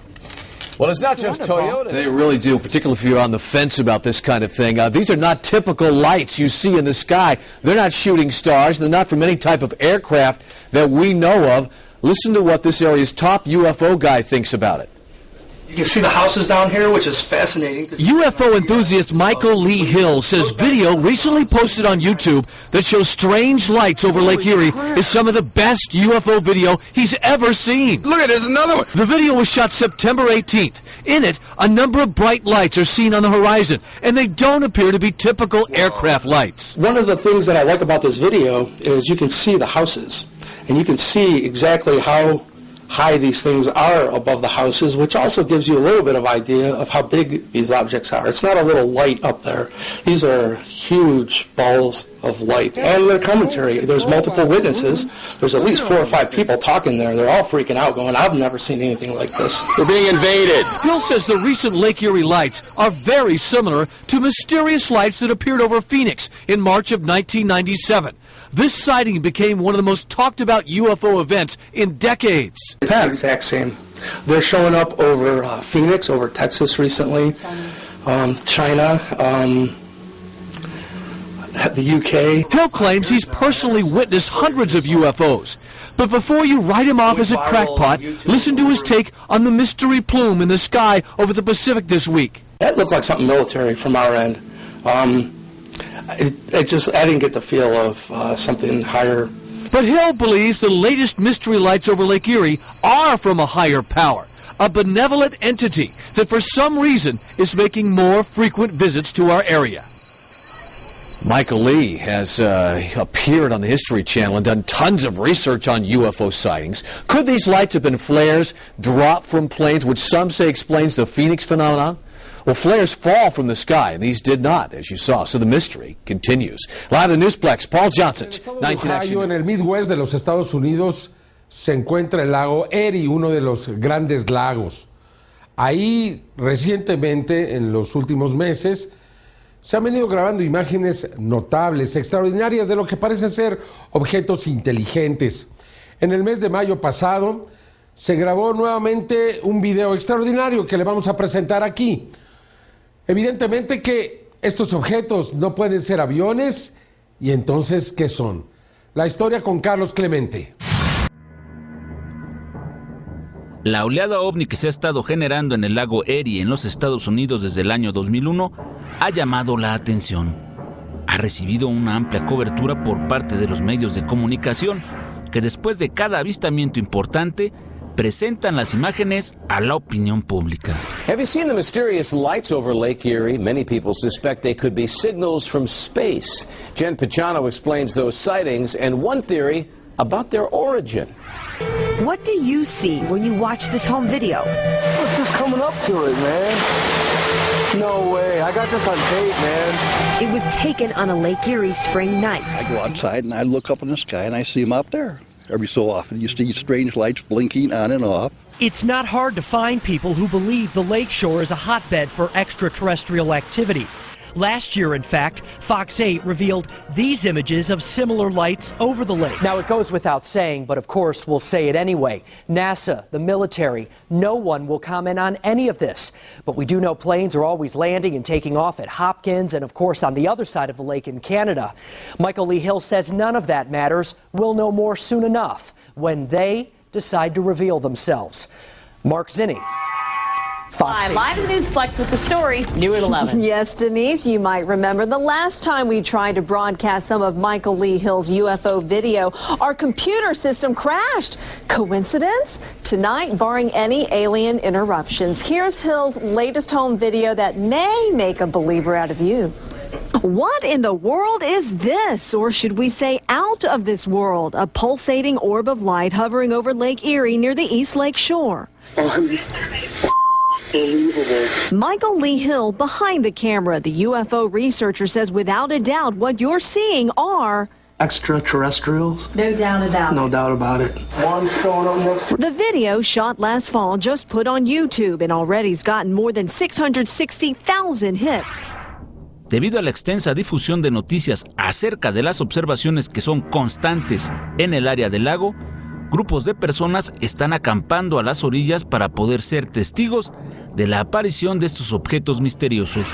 Well, it's not just Toyota. They really do, particularly if you're on the fence about this kind of thing. These are not typical lights you see in the sky. They're not shooting stars. They're not from any type of aircraft that we know of. Listen to what this area's top UFO guy thinks about it. You can see the houses down here, which is fascinating. UFO enthusiast Michael Lee Hill says video recently posted on YouTube that shows strange lights over Lake Erie is some of the best UFO video he's ever seen. Look, there's another one. The video was shot September 18th. In it, a number of bright lights are seen on the horizon, and they don't appear to be typical aircraft lights. One of the things that I like about this video is you can see the houses, and you can see exactly how high these things are above the houses, which also gives you a little bit of idea of how big these objects are. It's not a little light up there. These are huge balls of light. And their commentary, there's multiple witnesses. There's at least 4 or 5 people talking there. They're all freaking out going, I've never seen anything like this. We're being invaded. Hill says the recent Lake Erie lights are very similar to mysterious lights that appeared over Phoenix in March of 1997. This sighting became one of the most talked about UFO events in decades. The exact same. They're showing up over Phoenix, over Texas recently, China, the UK. Hill claims he's personally witnessed hundreds of UFOs. But before you write him off as a crackpot, listen to his take on the mystery plume in the sky over the Pacific this week. That looked like something military from our end. I didn't get the feel of something higher. But Hill believes the latest mystery lights over Lake Erie are from a higher power, a benevolent entity that for some reason is making more frequent visits to our area. Michael Lee has appeared on the History Channel and done tons of research on UFO sightings. Could these lights have been flares dropped from planes, which some say explains the Phoenix phenomenon? Well, flares fall from the sky, and these did not, as you saw, so the mystery continues. Live in the Newsplex, Paul Johnson, 19 Action. En el Midwest de los Estados Unidos se encuentra el lago Erie, uno de los grandes lagos. Ahí, recientemente, en los últimos meses, se han venido grabando imágenes notables, extraordinarias, de lo que parecen ser objetos inteligentes. En el mes de mayo pasado, se grabó nuevamente un video extraordinario que le vamos a presentar aquí. Evidentemente que estos objetos no pueden ser aviones, y entonces, ¿qué son? La historia con Carlos Clemente. La oleada ovni que se ha estado generando en el lago Erie en los Estados Unidos desde el año 2001 ha llamado la atención. Ha recibido una amplia cobertura por parte de los medios de comunicación que después de cada avistamiento importante presentan las imágenes a la opinión pública. Have you seen the mysterious lights over Lake Erie? Many people suspect they could be signals from space. Jen Pachano explains those sightings and one theory about their origin. What do you see when you watch this home video? What's just coming up to it, man? No way. I got this on tape, man. It was taken on a Lake Erie spring night. I go outside and I look up in the sky and I see them up there. Every so often you see strange lights blinking on and off. It's not hard to find people who believe the lakeshore is a hotbed for extraterrestrial activity. Last year, in fact, Fox 8 revealed these images of similar lights over the lake. Now, it goes without saying, but of course we'll say it anyway. NASA, the military, no one will comment on any of this. But we do know planes are always landing and taking off at Hopkins and, of course, on the other side of the lake in Canada. Michael Lee Hill says none of that matters. We'll know more soon enough when they decide to reveal themselves. Mark Zinni. Hi, live in the Newsplex with the story, new at 11. Yes, Denise, you might remember the last time we tried to broadcast some of Michael Lee Hill's UFO video, our computer system crashed. Coincidence? Tonight, barring any alien interruptions, here's Hill's latest home video that may make a believer out of you. What in the world is this, or should we say out of this world? A pulsating orb of light hovering over Lake Erie near the East Lake shore. Michael Lee Hill behind the camera. The UFO researcher says without a doubt what you're seeing are Extraterrestrials? no doubt about No doubt about it. The video shot last fall just put on YouTube and already's gotten more than 660,000 hits. Debido a la extensa difusión de noticias acerca de las observaciones que son constantes en el área del lago, grupos de personas están acampando a las orillas para poder ser testigos de la aparición de estos objetos misteriosos.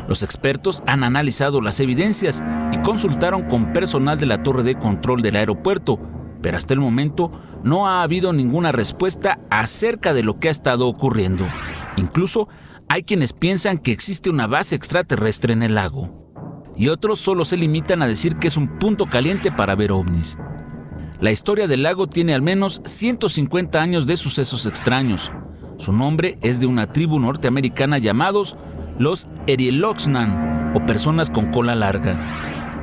Los expertos han analizado las evidencias y consultaron con personal de la torre de control del aeropuerto, pero hasta el momento no ha habido ninguna respuesta acerca de lo que ha estado ocurriendo. Incluso hay quienes piensan que existe una base extraterrestre en el lago, y otros solo se limitan a decir que es un punto caliente para ver ovnis. La historia del lago tiene al menos 150 años de sucesos extraños. Su nombre es de una tribu norteamericana llamados los Erieloxnan, o personas con cola larga.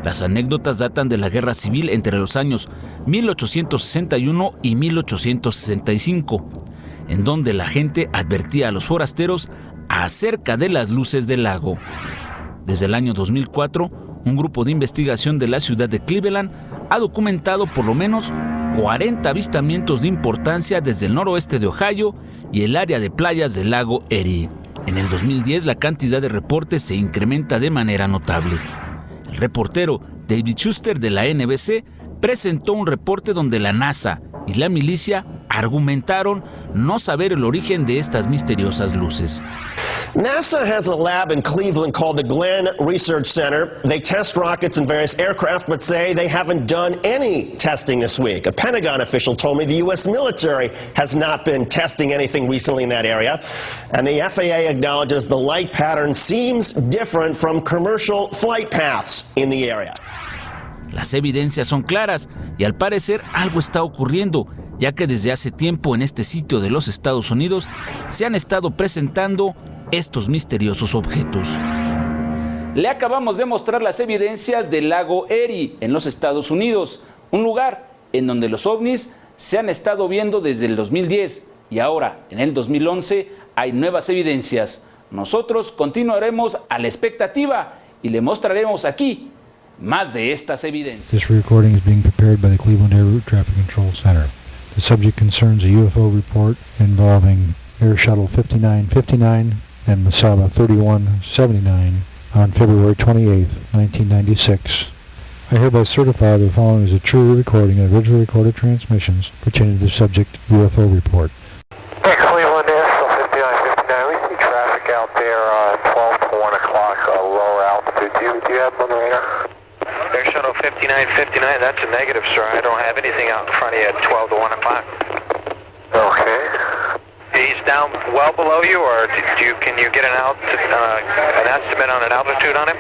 Las anécdotas datan de la guerra civil entre los años 1861 y 1865, en donde la gente advertía a los forasteros acerca de las luces del lago. Desde el año 2004, un grupo de investigación de la ciudad de Cleveland ha documentado por lo menos 40 avistamientos de importancia desde el noroeste de Ohio y el área de playas del lago Erie. En el 2010 la cantidad de reportes se incrementa de manera notable. El reportero David Schuster de la NBC presentó un reporte donde la NASA y la milicia argumentaron no saber el origen de estas misteriosas luces. NASA has a lab in Cleveland called the Glenn Research Center. They test rockets and various aircraft, but say they haven't done any testing this week. A Pentagon official told me the U.S. military has not been testing anything recently in that area. And the FAA acknowledges the light pattern seems different from commercial flight paths in the area. Las evidencias son claras y al parecer algo está ocurriendo, ya que desde hace tiempo en este sitio de los Estados Unidos se han estado presentando estos misteriosos objetos. Le acabamos de mostrar las evidencias del lago Erie en los Estados Unidos, un lugar en donde los ovnis se han estado viendo desde el 2010 y ahora en el 2011 hay nuevas evidencias. Nosotros continuaremos a la expectativa y le mostraremos aquí más de estas evidencias. This recording is being prepared by the Cleveland Air Traffic Control Center. The subject concerns a UFO report involving Air Shuttle 5959 and Masaba 3179 on February 28, 1996. I hereby certify the following is a true recording of originally recorded transmissions pertaining to the subject UFO report. Hey, Cleveland Air Shuttle 5959, we see traffic out there 12 to 1 o'clock, lower altitude. Do you have them on the radar? Air Shuttle 5959, that's a negative, sir. I don't have anything out in front of you at 12 to 1 o'clock. Okay. He's down well below you, or can you get an estimate on an altitude on him?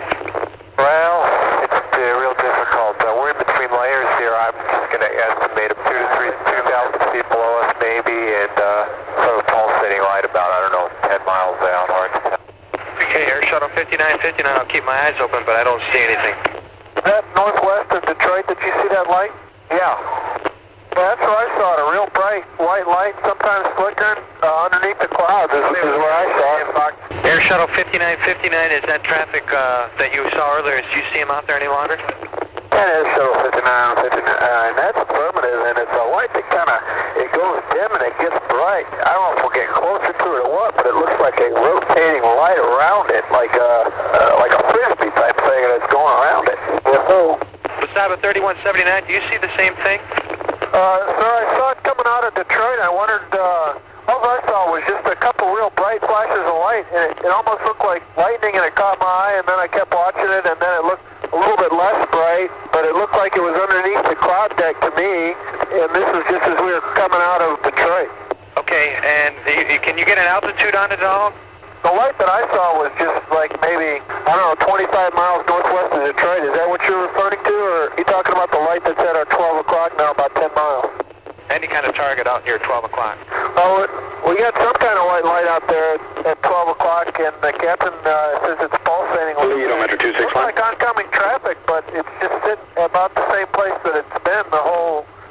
Well, it's real difficult. We're in between layers here. I'm just going to estimate him 2,000 feet below us maybe, and sort of pulsating right about, 10 miles out. Hard to tell. Okay, Air Shuttle 5959, I'll keep my eyes open, but I don't see anything. Is that northwest of Detroit? Did you see that light? Yeah. Yeah, that's where I saw it, a real bright white light, sometimes flickering underneath the clouds is where I saw it. Air Shuttle 5959, is that traffic that you saw earlier, do you see him out there any longer? That is Shuttle 5959, that's affirmative, and it's a light that it goes dim and it gets bright. I don't know if we'll get closer to it or what, but it looks like a rotating light around it, like a frisbee type thing, and it's going around it. Masaba 3179, do you see the same thing? Sir, I saw it coming out of Detroit. I wondered, all I saw was just a couple real bright flashes of light, and it almost looked like lightning, and it caught my eye, and then I kept watching it, and then it looked a little bit less bright, but it looked like it was underneath the cloud deck to me, and this is just as we were coming out of Detroit. Okay, and can you get an altitude on it at all? The light that I saw was just like maybe, 25 miles northwest of Detroit. Is that what you're referring to, or are you talking about the light that's at our 12 o'clock now, about 10 miles? Any kind of target out near 12 o'clock? Oh, we got some kind of white light out there at 12 o'clock, and the captain says it's pulsating. Metro 261. Looks like oncoming traffic, but it's just sitting about the same place that it's been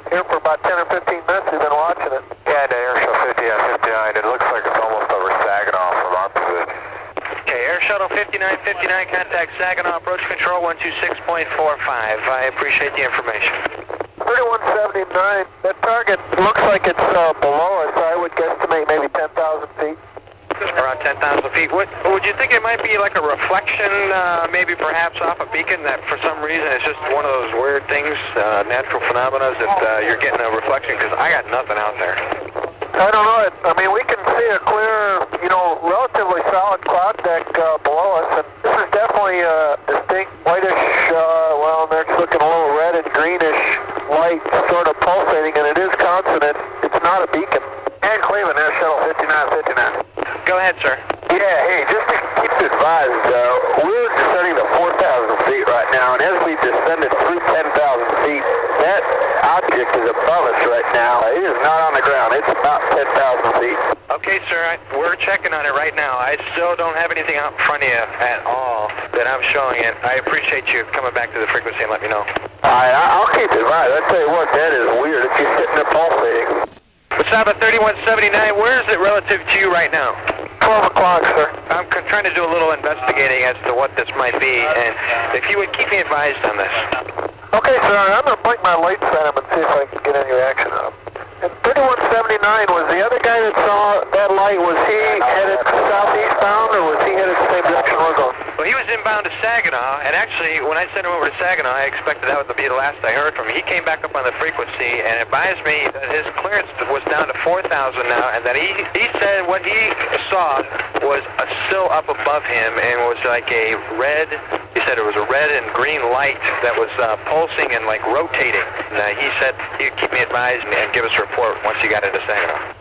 here for about 10 or 15 minutes. We've been watching it. Yeah, the Air Shuttle 5959. It looks like it's almost over Saginaw from our position. Okay, Air Shuttle 5959, contact Saginaw approach control 126.45. I appreciate the information. 3179, that target looks like it's below us. I would guesstimate maybe 10,000 feet. Around 10,000 feet. Would you think it might be like a reflection, maybe perhaps off a beacon that for some reason it's just one of those weird things, natural phenomena that you're getting a reflection? Because I got nothing out there. I don't know. I mean, we can see a clear, relatively solid cloud deck below us, and this is definitely a distinct whitish, they're looking a little red and greenish light sort of pulsating, and it is consonant. It's not a beacon. And Cleveland, Air Shuttle 5959. Go ahead, sir. Yeah, hey, just to keep you advised, we're descending to 4,000 feet right now, and as we descended through 10,000 feet, that object is above us right now. It is not on the ground. It's about 10,000 feet. Okay, sir, we're checking on it right now. I still don't have anything out in front of you at all that I'm showing it. I appreciate you coming back to the frequency and let me know. All right, I'll keep it right. I'll tell you what, that is weird. If you're sitting there pulsating. Masaba 3179, where is it relative to you right now? 12 o'clock, sir. I'm I'm trying to do a little investigating as to what this might be, and if you would keep me advised on this. Okay, sir. I'm going to blink my lights at him and see if I can get any reaction on him. And 3179, was the other guy that saw that light, was he headed southeast bound, or was he headed the same direction we're going? Well, he was inbound to Saginaw, and actually, when I sent him over to Saginaw, I expected that would be the last I heard from him. He came back up on the frequency and advised me that his clearance was down to 4,000 now, and that he said what he saw was still up above him and was like a red, he said it was a red and green light that was pulsing and like rotating. And he said he'd keep me advised and give us a report once he got into Saginaw.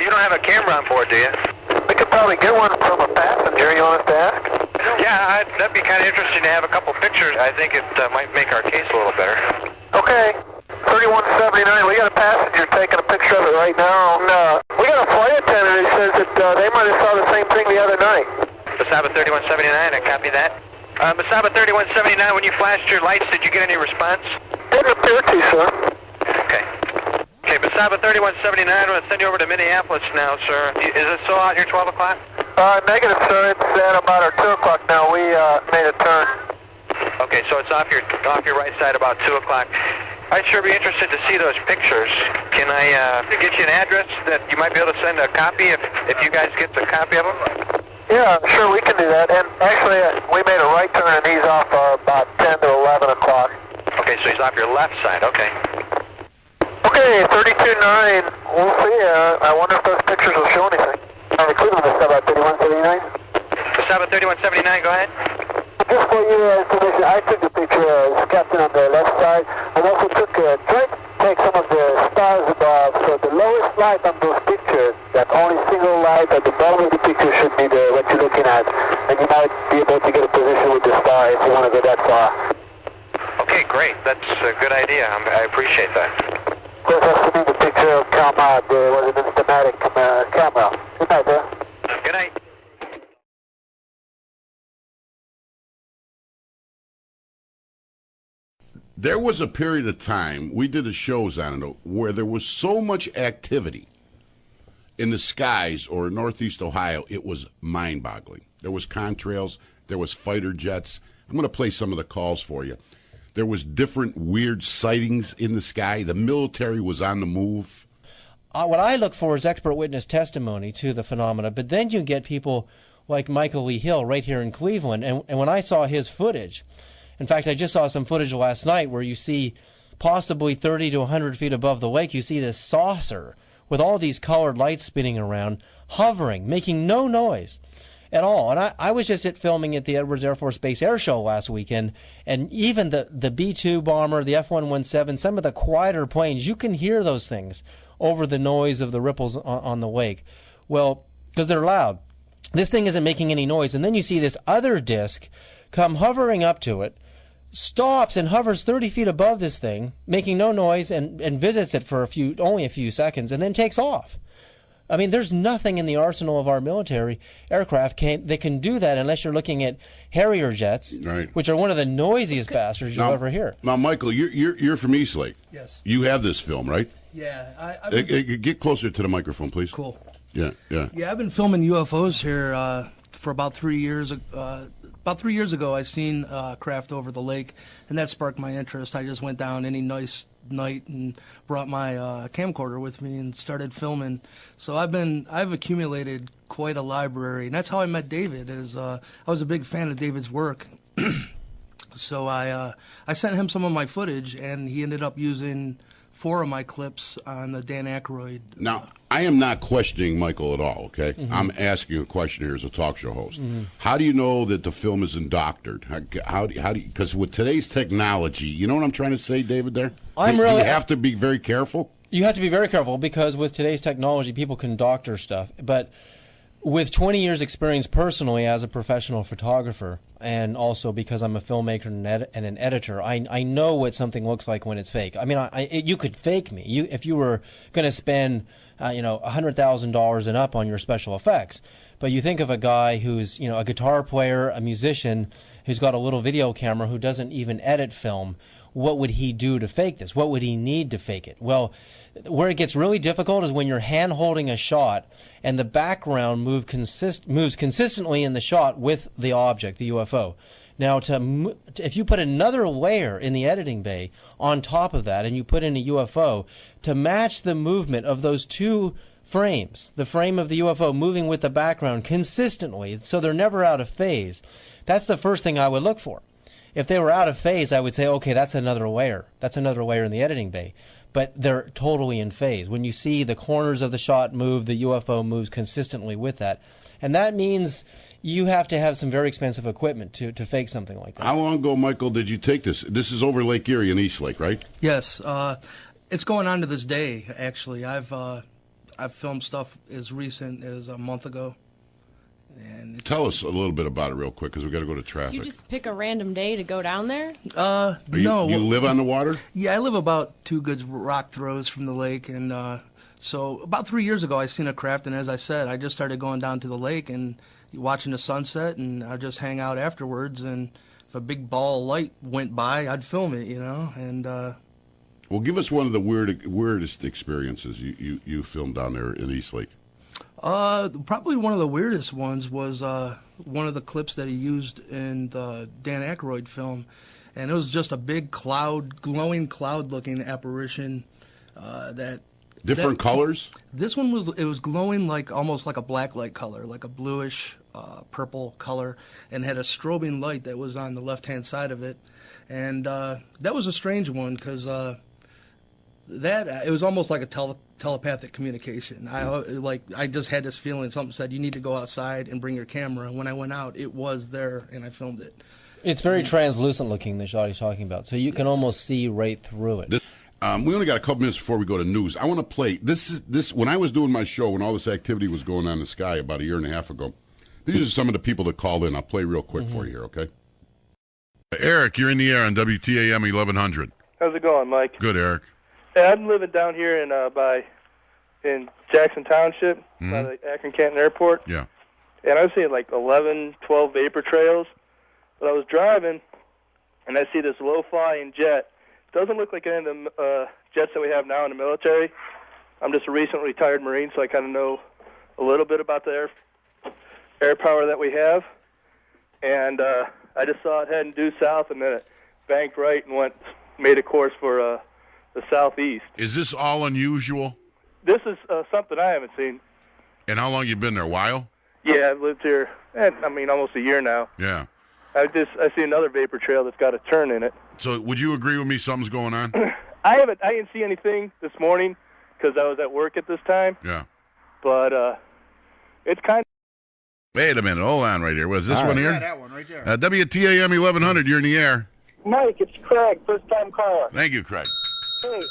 You don't have a camera on board, do you? We could probably get one from a passenger. You want us to ask? Yeah, that'd be kind of interesting to have a couple pictures. I think it might make our case a little better. Okay. 3179, we got a passenger taking a picture of it right now. And, we got a flight attendant who says that they might have saw the same thing the other night. Masaba 3179, I copy that. Masaba 3179, when you flashed your lights, did you get any response? Didn't appear to, sir. Okay. Okay, Masaba 3179, I'm going to send you over to Minneapolis now, sir. Is it still out here 12 o'clock? Negative, sir. It's at about our 2 o'clock now. We made a turn. Okay, so it's off your right side about 2 o'clock. I'd sure be interested to see those pictures. Can I get you an address that you might be able to send a copy if you guys get the copy of them? Yeah, sure, we can do that. And actually, we made a right turn and he's off about 10 to 11 o'clock. Okay, so he's off your left side. Okay. Okay, 32.9. We'll see. I wonder if those pictures will show anything. Cleveland, Masaba 3179. Masaba 3179, go ahead. Just for your information, I took the picture of Captain on the left side, and also tried to take some of the stars above. So the lowest light on those pictures, that only single light at the bottom of the picture should be what you're looking at, and you might be able to get a position with the star if you want to go that far. Okay, great. That's a good idea. I appreciate that. Of course, that's to be the picture of Calmar. There was an instamatic camera. Good night, sir. Good night. There was a period of time, we did the shows on it, where there was so much activity in the skies or northeast Ohio, it was mind-boggling. There was contrails, there was fighter jets. I'm going to play some of the calls for you. There was different weird sightings in the sky. The military was on the move. What I look for is expert witness testimony to the phenomena, but then you get people like Michael Lee Hill right here in Cleveland, and when I saw his footage, in fact, I just saw some footage last night where you see possibly 30 to 100 feet above the lake, you see this saucer with all these colored lights spinning around, hovering, making no noise at all. And I was just filming at the Edwards Air Force Base Air Show last weekend, and even the B-2 bomber, the F-117, some of the quieter planes, you can hear those things over the noise of the ripples on the lake. Well, because they're loud. This thing isn't making any noise. And then you see this other disc come hovering up to it, stops and hovers 30 feet above this thing, making no noise, and visits it for only a few seconds, and then takes off. I mean, there's nothing in the arsenal of our military aircraft that can do that unless you're looking at Harrier jets, right, which are one of the noisiest bastards you'll ever hear. Now, Michael, you're from Eastlake. Yes. You have this film, right? Yeah. Get closer to the microphone, please. Cool. Yeah. Yeah, I've been filming UFOs here for about 3 years. About 3 years ago, I seen craft over the lake, and that sparked my interest. I just went down any nice night and brought my camcorder with me and started filming. So I've accumulated quite a library, and that's how I met David. I was a big fan of David's work. So I sent him some of my footage, and he ended up using 4 of my clips on the Dan Aykroyd. Now, I am not questioning Michael at all, okay? Mm-hmm. I'm asking a question here as a talk show host. Mm-hmm. How do you know that the film isn't doctored? How do you, because with today's technology, you know what I'm trying to say, David, there? You have to be very careful? You have to be very careful because with today's technology, people can doctor stuff. But with 20 years experience personally as a professional photographer, and also because I'm a filmmaker and an editor, I know what something looks like when it's fake. I mean, you could fake me. If you were going to spend, $100,000 and up on your special effects, but you think of a guy who's, a guitar player, a musician, who's got a little video camera, who doesn't even edit film. what would he do to fake this? What would he need to fake it? Well, where it gets really difficult is when you're hand holding a shot and the background moves consistently in the shot with the object, the UFO. Now, if you put another layer in the editing bay on top of that and you put in a UFO, to match the movement of those two frames, the frame of the UFO moving with the background consistently, so they're never out of phase, that's the first thing I would look for. If they were out of phase, I would say, okay, that's another layer. That's another layer in the editing bay. But they're totally in phase. When you see the corners of the shot move, the UFO moves consistently with that. And that means you have to have some very expensive equipment to fake something like that. How long ago, Michael, did you take this? This is over Lake Erie in East Lake, right? Yes. It's going on to this day, actually. I've filmed stuff as recent as a month ago. And Tell us a little bit about it real quick, because we've got to go to traffic. Do you just pick a random day to go down there? No. You live on the water? Yeah, I live about 2 good rock throws from the lake, and so about 3 years ago I seen a craft, and as I said, I just started going down to the lake and watching the sunset, and I'd just hang out afterwards, and if a big ball of light went by, I'd film it, and... Well, give us one of the weirdest experiences you filmed down there in East Lake. Probably one of the weirdest ones was one of the clips that he used in the Dan Aykroyd film, and it was just a big cloud, glowing cloud-looking apparition that. Different colors? This one was glowing like almost like a black light color, like a bluish purple color, and had a strobing light that was on the left-hand side of it, and that was a strange one because it was almost like a telepathic communication. I just had this feeling. Something said, you need to go outside and bring your camera. And when I went out, it was there, and I filmed it. It's very translucent looking, the shot he's talking about, so you can almost see right through it. We only got a couple minutes before we go to news. I want to play this. When I was doing my show, when all this activity was going on in the sky about a year and a half ago, these are some of the people that called in. I'll play real quick for you here, okay? Eric, you're in the air on WTAM 1100. How's it going, Mike? Good, Eric. Hey, I'm living down here in Jackson Township, by the Akron-Canton Airport. Yeah. And I was seeing like 11, 12 vapor trails. But I was driving, and I see this low-flying jet. Doesn't look like any of the jets that we have now in the military. I'm just a recent retired Marine, so I kind of know a little bit about the air power that we have. And I just saw it heading due south, and then it banked right and made a course for the southeast. Is this all unusual? This is something I haven't seen. And how long you been there? A while? Yeah, I've lived here, almost a year now. Yeah. I see another vapor trail that's got a turn in it. So would you agree with me something's going on? I didn't see anything this morning because I was at work at this time. Yeah. But it's kind of... Wait a minute. Hold on right here. Was this one here? Yeah, that one right there. WTAM 1100, you're in the air. Mike, it's Craig, first-time caller. Thank you, Craig. Hey,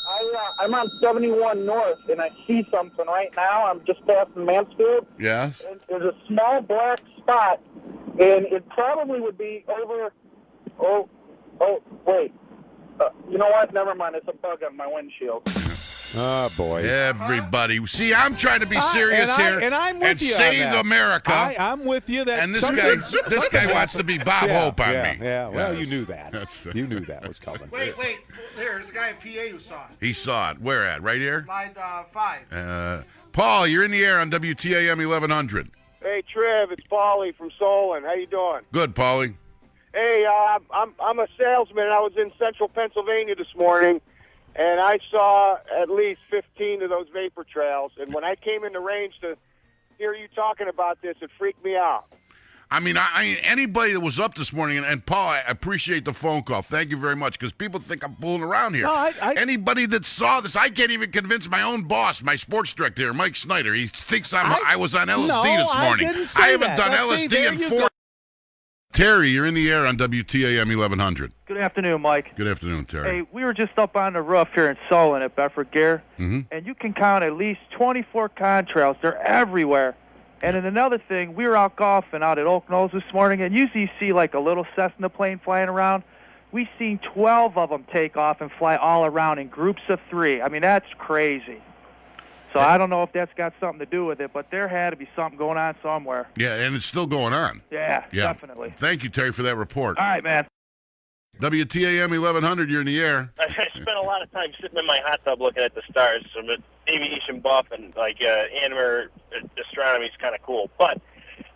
I'm on 71 North, and I see something right now. I'm just passing Mansfield. Yes? And there's a small black spot, and it probably would be over... Oh, wait. You know what? Never mind. It's a bug on my windshield. Oh, boy. Everybody. See, I'm trying to be serious here and I'm with and you save on that. America. I'm with you. That and this guy wants to be Bob Hope on me. Yeah, well, you knew that. You knew that was coming. Wait. There's a guy at PA who saw it. He saw it. Where at? Right here? Line 5. Paul, you're in the air on WTAM 1100. Hey, Trev, it's Paulie from Solon. How you doing? Good, Paulie. Hey, I'm a salesman, and I was in central Pennsylvania this morning, and I saw at least 15 of those vapor trails. And when I came in the range to hear you talking about this, it freaked me out. I mean, anybody that was up this morning, and Paul, I appreciate the phone call. Thank you very much, because people think I'm fooling around here. No, Anybody that saw this, I can't even convince my own boss, my sports director here, Mike Snyder. He thinks I was on LSD this morning. I didn't say I haven't that. done Now, LSD in 4. Terry, you're in the air on WTAM 1100. Good afternoon, Mike. Good afternoon, Terry. Hey, we were just up on the roof here in Solon at Bedford Gear, Mm-hmm. and you can count at least 24 contrails. They're everywhere. And then another thing, we were out golfing out at Oak Knolls this morning, and usually you see like a little Cessna plane flying around. We've seen 12 of them take off and fly all around in groups of 3. I mean, that's crazy. So I don't know if that's got something to do with it, but there had to be something going on somewhere. Yeah, and it's still going on. Yeah, definitely. Thank you, Terry, for that report. All right, man. WTAM 1100, you're in the air. I spent a lot of time sitting in my hot tub looking at the stars. So I'm an aviation buff, and amateur astronomy is kind of cool. But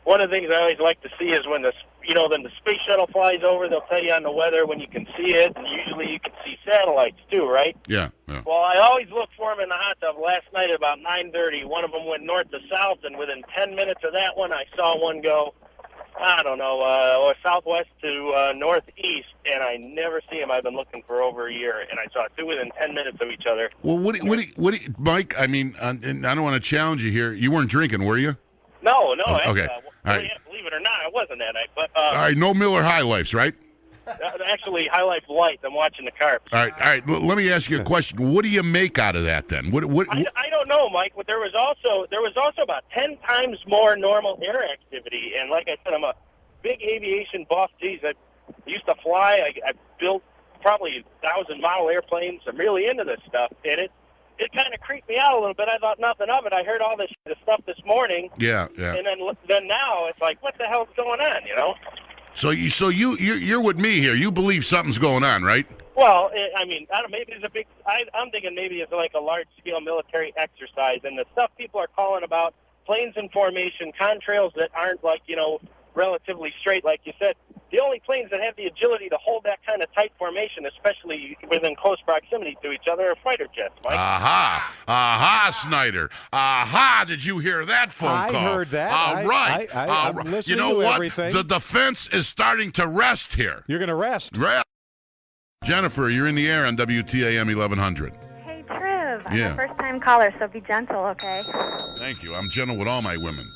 one of the things I always like to see is when then the space shuttle flies over. They'll tell you on the weather when you can see it, and usually you can see satellites too, right? Yeah. Well, I always look for them in the hot tub. Last night at about 9:30, one of them went north to south, and within 10 minutes of that one, I saw one go, I don't know, or southwest to northeast, and I never see them. I've been looking for over a year, and I saw two within 10 minutes of each other. Well, what do you, Mike? I mean, and I don't want to challenge you here. You weren't drinking, were you? No. Okay. All right. Believe it or not, I wasn't that night. But all right, no Miller High Lifes, right? Actually, High Life Light. I'm watching the carp. All right. Let me ask you a question. What do you make out of that then? What? I don't know, Mike. But there was also about 10 times more normal air activity. And like I said, I'm a big aviation buff. Geez, I used to fly. I built probably 1,000-model airplanes. I'm really into this stuff, and it kind of creeped me out a little bit. I thought nothing of it. I heard all this stuff this morning. Yeah. And then now it's like, what the hell's going on? You know. So you're with me here. You believe something's going on, right? Well, I mean, I don't know, maybe there's I'm thinking maybe it's like a large-scale military exercise, and the stuff people are calling about planes in formation, contrails that aren't relatively straight, like you said. The only planes that have the agility to hold that kind of tight formation, especially within close proximity to each other, are fighter jets, Mike. Aha, Snyder. Aha, did you hear that phone call? I heard that. All right. I'm listening you know to what? everything. The defense is starting to rest here. You're going to rest. Jennifer, you're in the air on WTAM 1100. Hey, Triv. I'm a first-time caller, so be gentle, okay? Thank you. I'm gentle with all my women.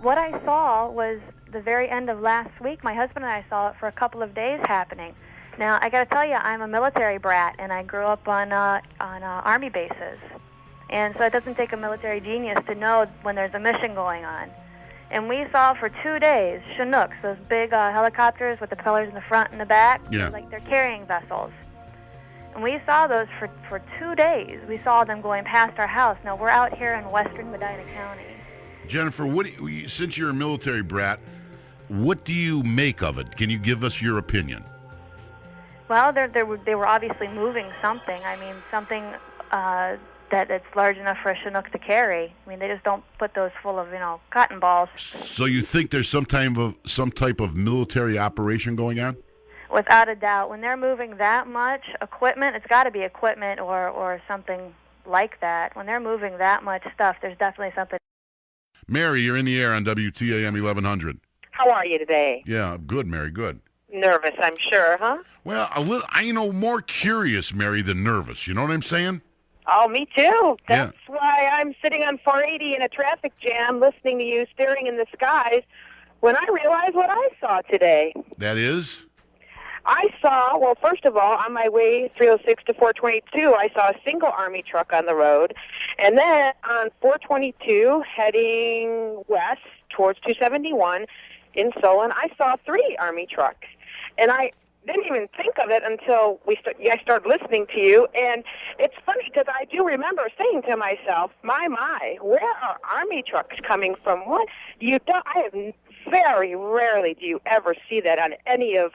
What I saw was the very end of last week. My husband and I saw it for a couple of days happening. Now, I got to tell you, I'm a military brat, and I grew up on Army bases. And so it doesn't take a military genius to know when there's a mission going on. And we saw for 2 days Chinooks, those big helicopters with the propellers in the front and the back, like they're carrying vessels. And we saw those for 2 days. We saw them going past our house. Now, we're out here in western Medina County. Jennifer, since you're a military brat, what do you make of it? Can you give us your opinion? Well, they were obviously moving something. I mean, something that it's large enough for a Chinook to carry. I mean, they just don't put those full of cotton balls. So you think there's some type of military operation going on? Without a doubt, when they're moving that much equipment, it's got to be equipment or something like that. When they're moving that much stuff, there's definitely something. Mary, you're in the air on WTAM 1100. How are you today? Yeah, good, Mary, good. Nervous, I'm sure, huh? Well, a little, more curious, Mary, than nervous. You know what I'm saying? Oh, me too. That's why I'm sitting on 480 in a traffic jam listening to you staring in the skies when I realized what I saw today. That is? I saw, well, first of all, on my way 306 to 422, I saw a single Army truck on the road. And then on 422, heading west towards 271 in Solon, I saw 3 Army trucks. And I didn't even think of it until I started listening to you. And it's funny because I do remember saying to myself, my, where are Army trucks coming from? What? I have very rarely do you ever see that on any of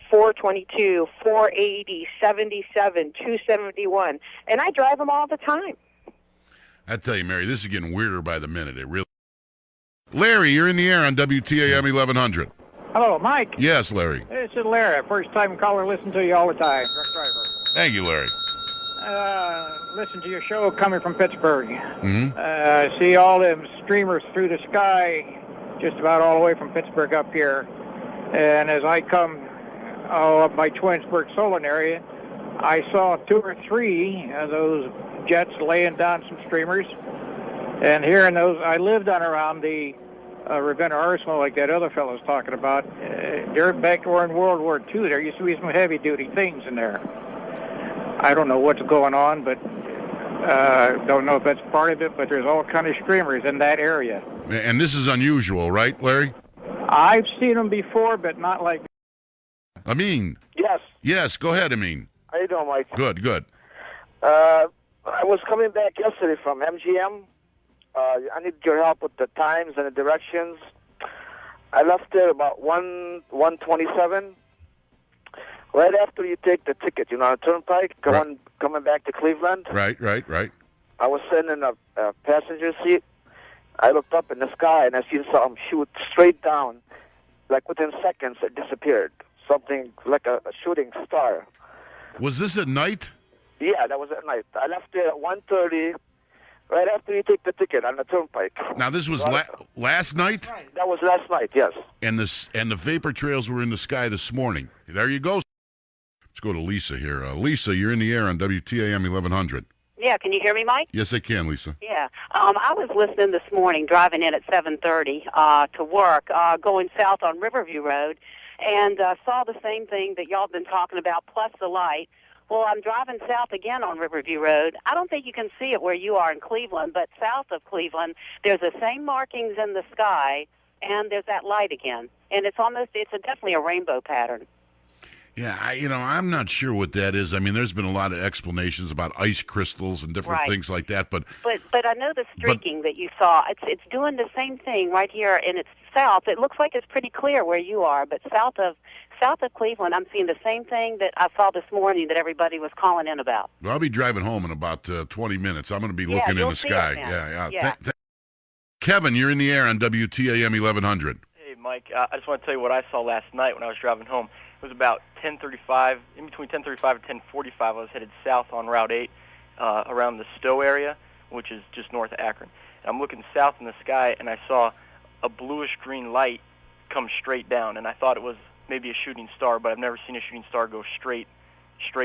422, 480, 77, 271. And I drive them all the time. I tell you, Mary, this is getting weirder by the minute. It really. Larry, you're in the air on WTAM 1100. Hello, Mike. Yes, Larry. This is Larry, first-time caller. Listen to you all the time. Truck driver. Thank you, Larry. Listen to your show coming from Pittsburgh. Mm-hmm. See all them streamers through the sky, just about all the way from Pittsburgh up here. And as I come up by Twinsburg, Solon area, I saw 2 or 3 of those jets laying down some streamers. And hearing those, I lived on around the Ravenna Arsenal, like that other fellow's talking about. Back in World War II, there used to be some heavy-duty things in there. I don't know what's going on, but don't know if that's part of it, but there's all kind of streamers in that area. And this is unusual, right, Larry? I've seen them before, but not like... Amin. Yes. Yes, go ahead, Amin. How you doing, Mike? Good. I was coming back yesterday from MGM. I need your help with the times and the directions. I left there about 1:27, right after you take the ticket, on a turnpike, coming back to Cleveland. Right. I was sitting in a passenger seat. I looked up in the sky, and I seen something shoot straight down. Like within seconds, it disappeared. Something like a shooting star. Was this at night? Yeah, that was at night. I left there at 1:30, right after you take the ticket on the turnpike. Now, this was last night? That was last night, yes. And the vapor trails were in the sky this morning. There you go. Let's go to Lisa here. Lisa, you're in the air on WTAM 1100. Yeah, can you hear me, Mike? Yes, I can, Lisa. Yeah. I was listening this morning, driving in at 7:30 to work, going south on Riverview Road, and saw the same thing that y'all been talking about, plus the light. Well, I'm driving south again on Riverview Road. I don't think you can see it where you are in Cleveland, but south of Cleveland, there's the same markings in the sky, and there's that light again. And it's definitely a rainbow pattern. Yeah, I'm not sure what that is. I mean, there's been a lot of explanations about ice crystals and different things like that, but I know the streaking that you saw. It's doing the same thing right here, and it's south. It looks like it's pretty clear where you are, but south of Cleveland, I'm seeing the same thing that I saw this morning that everybody was calling in about. Well, I'll be driving home in about 20 minutes. I'm going to be looking in the sky. Yeah. Kevin, you're in the air on WTAM 1100. Hey, Mike. I just want to tell you what I saw last night when I was driving home. It was about 10:35, in between 10:35 and 10:45. I was headed south on Route 8 around the Stowe area, which is just north of Akron. And I'm looking south in the sky, and I saw a bluish-green light come straight down, and I thought it was maybe a shooting star, but I've never seen a shooting star go straight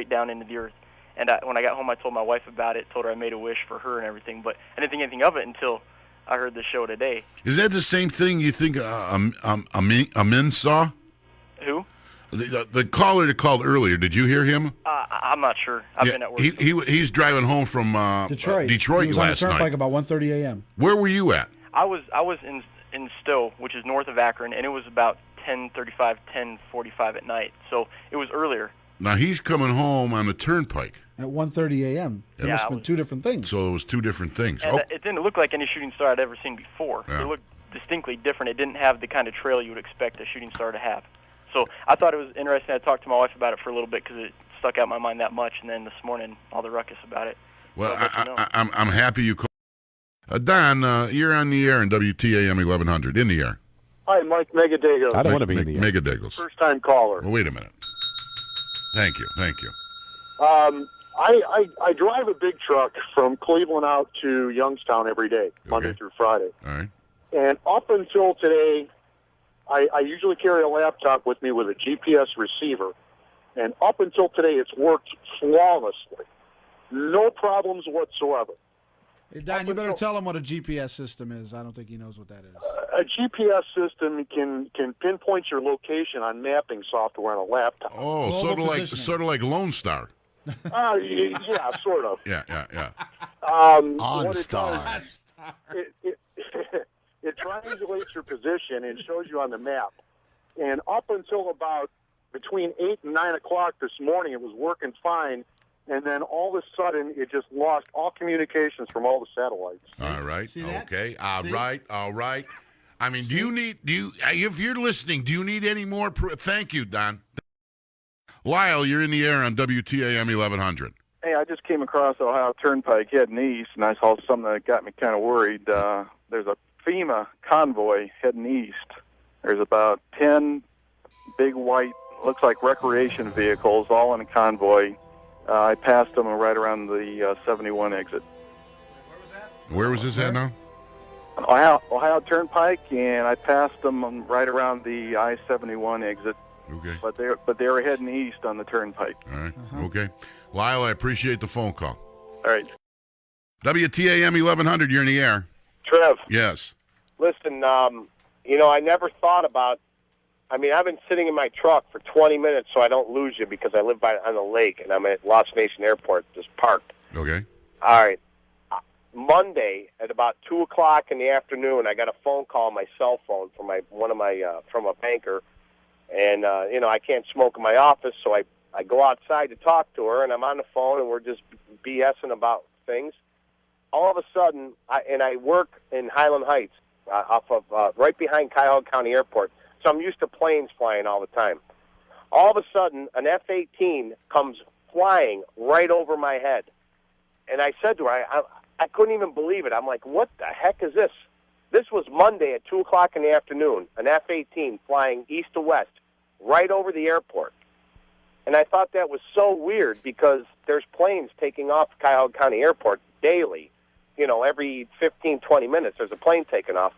down into the earth. And when I got home, I told my wife about it, told her I made a wish for her and everything, but I didn't think anything of it until I heard the show today. Is that the same thing you think Amin saw? Who? The caller that called earlier, did you hear him? I'm not sure. I've been at work. He's driving home from Detroit he was last on the turnpike night. about 1:30 a.m. Where were you at? I was in Stowe, which is north of Akron, and it was about 10:35, 10:45 at night. So it was earlier. Now he's coming home on the turnpike at 1:30 a.m. It must have been two different things. So it was two different things. And it didn't look like any shooting star I'd ever seen before. Yeah. It looked distinctly different. It didn't have the kind of trail you would expect a shooting star to have. So I thought it was interesting. I talked to my wife about it for a little bit because it stuck out in my mind that much, and then this morning, all the ruckus about it. Well, I'm happy you called. Don, you're on the air on WTAM 1100, in the air. Hi, Mike Megadagos. I don't want to be in the air. Megadagos. First-time caller. Well, wait a minute. Thank you. I drive a big truck from Cleveland out to Youngstown every day, Monday through Friday. All right. And up until today, I usually carry a laptop with me with a GPS receiver. And up until today, it's worked flawlessly. No problems whatsoever. Hey, Don, you better tell him what a GPS system is. I don't think he knows what that is. A GPS system can pinpoint your location on mapping software on a laptop. Oh, sort of like Lone Star. Yeah, sort of. Yeah. OnStar. It triangulates your position and shows you on the map. And up until about between 8 and 9 o'clock this morning, it was working fine. And then all of a sudden, it just lost all communications from all the satellites. All right. Okay. All right. I mean, if you're listening, do you need any more? Thank you, Don. Lyle, you're in the air on WTAM 1100. Hey, I just came across Ohio Turnpike heading east, and I saw something that got me kind of worried. There's a FEMA convoy heading east. There's about 10 big white, looks like recreation vehicles, all in a convoy. I passed them right around the 71 exit. Where was this at now? Ohio Turnpike, and I passed them right around the I-71 exit. Okay. But they were heading east on the turnpike. All right. Okay. Lyle, I appreciate the phone call. All right. WTAM 1100, you're in the air. Trev. Yes. Listen, I never thought about. I've been sitting in my truck for 20 minutes so I don't lose you because I live on the lake and I'm at Lost Nation Airport, just parked. Okay. All right. Monday at about 2 o'clock in the afternoon, I got a phone call on my cell phone from from a banker, and I can't smoke in my office, so I go outside to talk to her, and I'm on the phone, and we're just BSing about things. All of a sudden, I work in Highland Heights, off of right behind Cuyahoga County Airport, so I'm used to planes flying all the time. all of a sudden, an F-18 comes flying right over my head. And I said to her, I couldn't even believe it. I'm like, what the heck is this? This was Monday at 2 o'clock in the afternoon, an F-18 flying east to west, right over the airport. And I thought that was so weird because there's planes taking off Cuyahoga County Airport daily. You know, every 15, 20 minutes there's a plane taking off.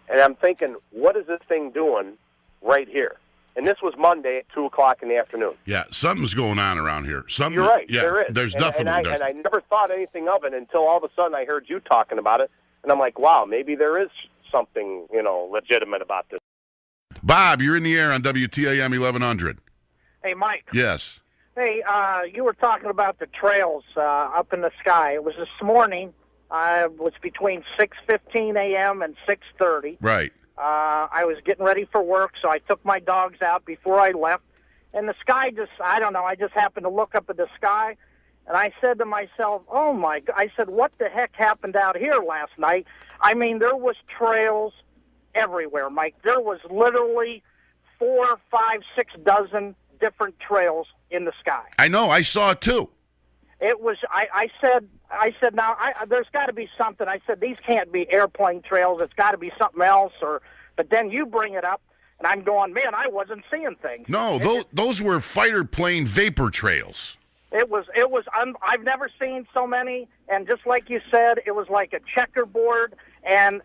And I'm thinking, what is this thing doing right here? And this was Monday at 2 o'clock in the afternoon. Yeah, something's going on around here. You're right, yeah, there is. There's and definitely. And I never thought anything of it until all of a sudden I heard you talking about it. And I'm like, wow, maybe there is something, legitimate about this. Bob, you're in the air on WTAM 1100. Hey, Mike. Yes. Hey, you were talking about the trails up in the sky. It was this morning. It was between 6:15 a.m. and 6:30. Right. I was getting ready for work, so I took my dogs out before I left. And the sky I don't know, I just happened to look up at the sky, and I said to myself, oh, my God. I said, what the heck happened out here last night? I mean, there was trails everywhere, Mike. There was literally 4, 5, 6 dozen different trails in the sky. I know. I saw it, too. It was, I said, now, there's got to be something. I said, these can't be airplane trails. It's got to be something else. But then you bring it up, and I'm going, man, I wasn't seeing things. No, those were fighter plane vapor trails. I've never seen so many, and just like you said, it was like a checkerboard, and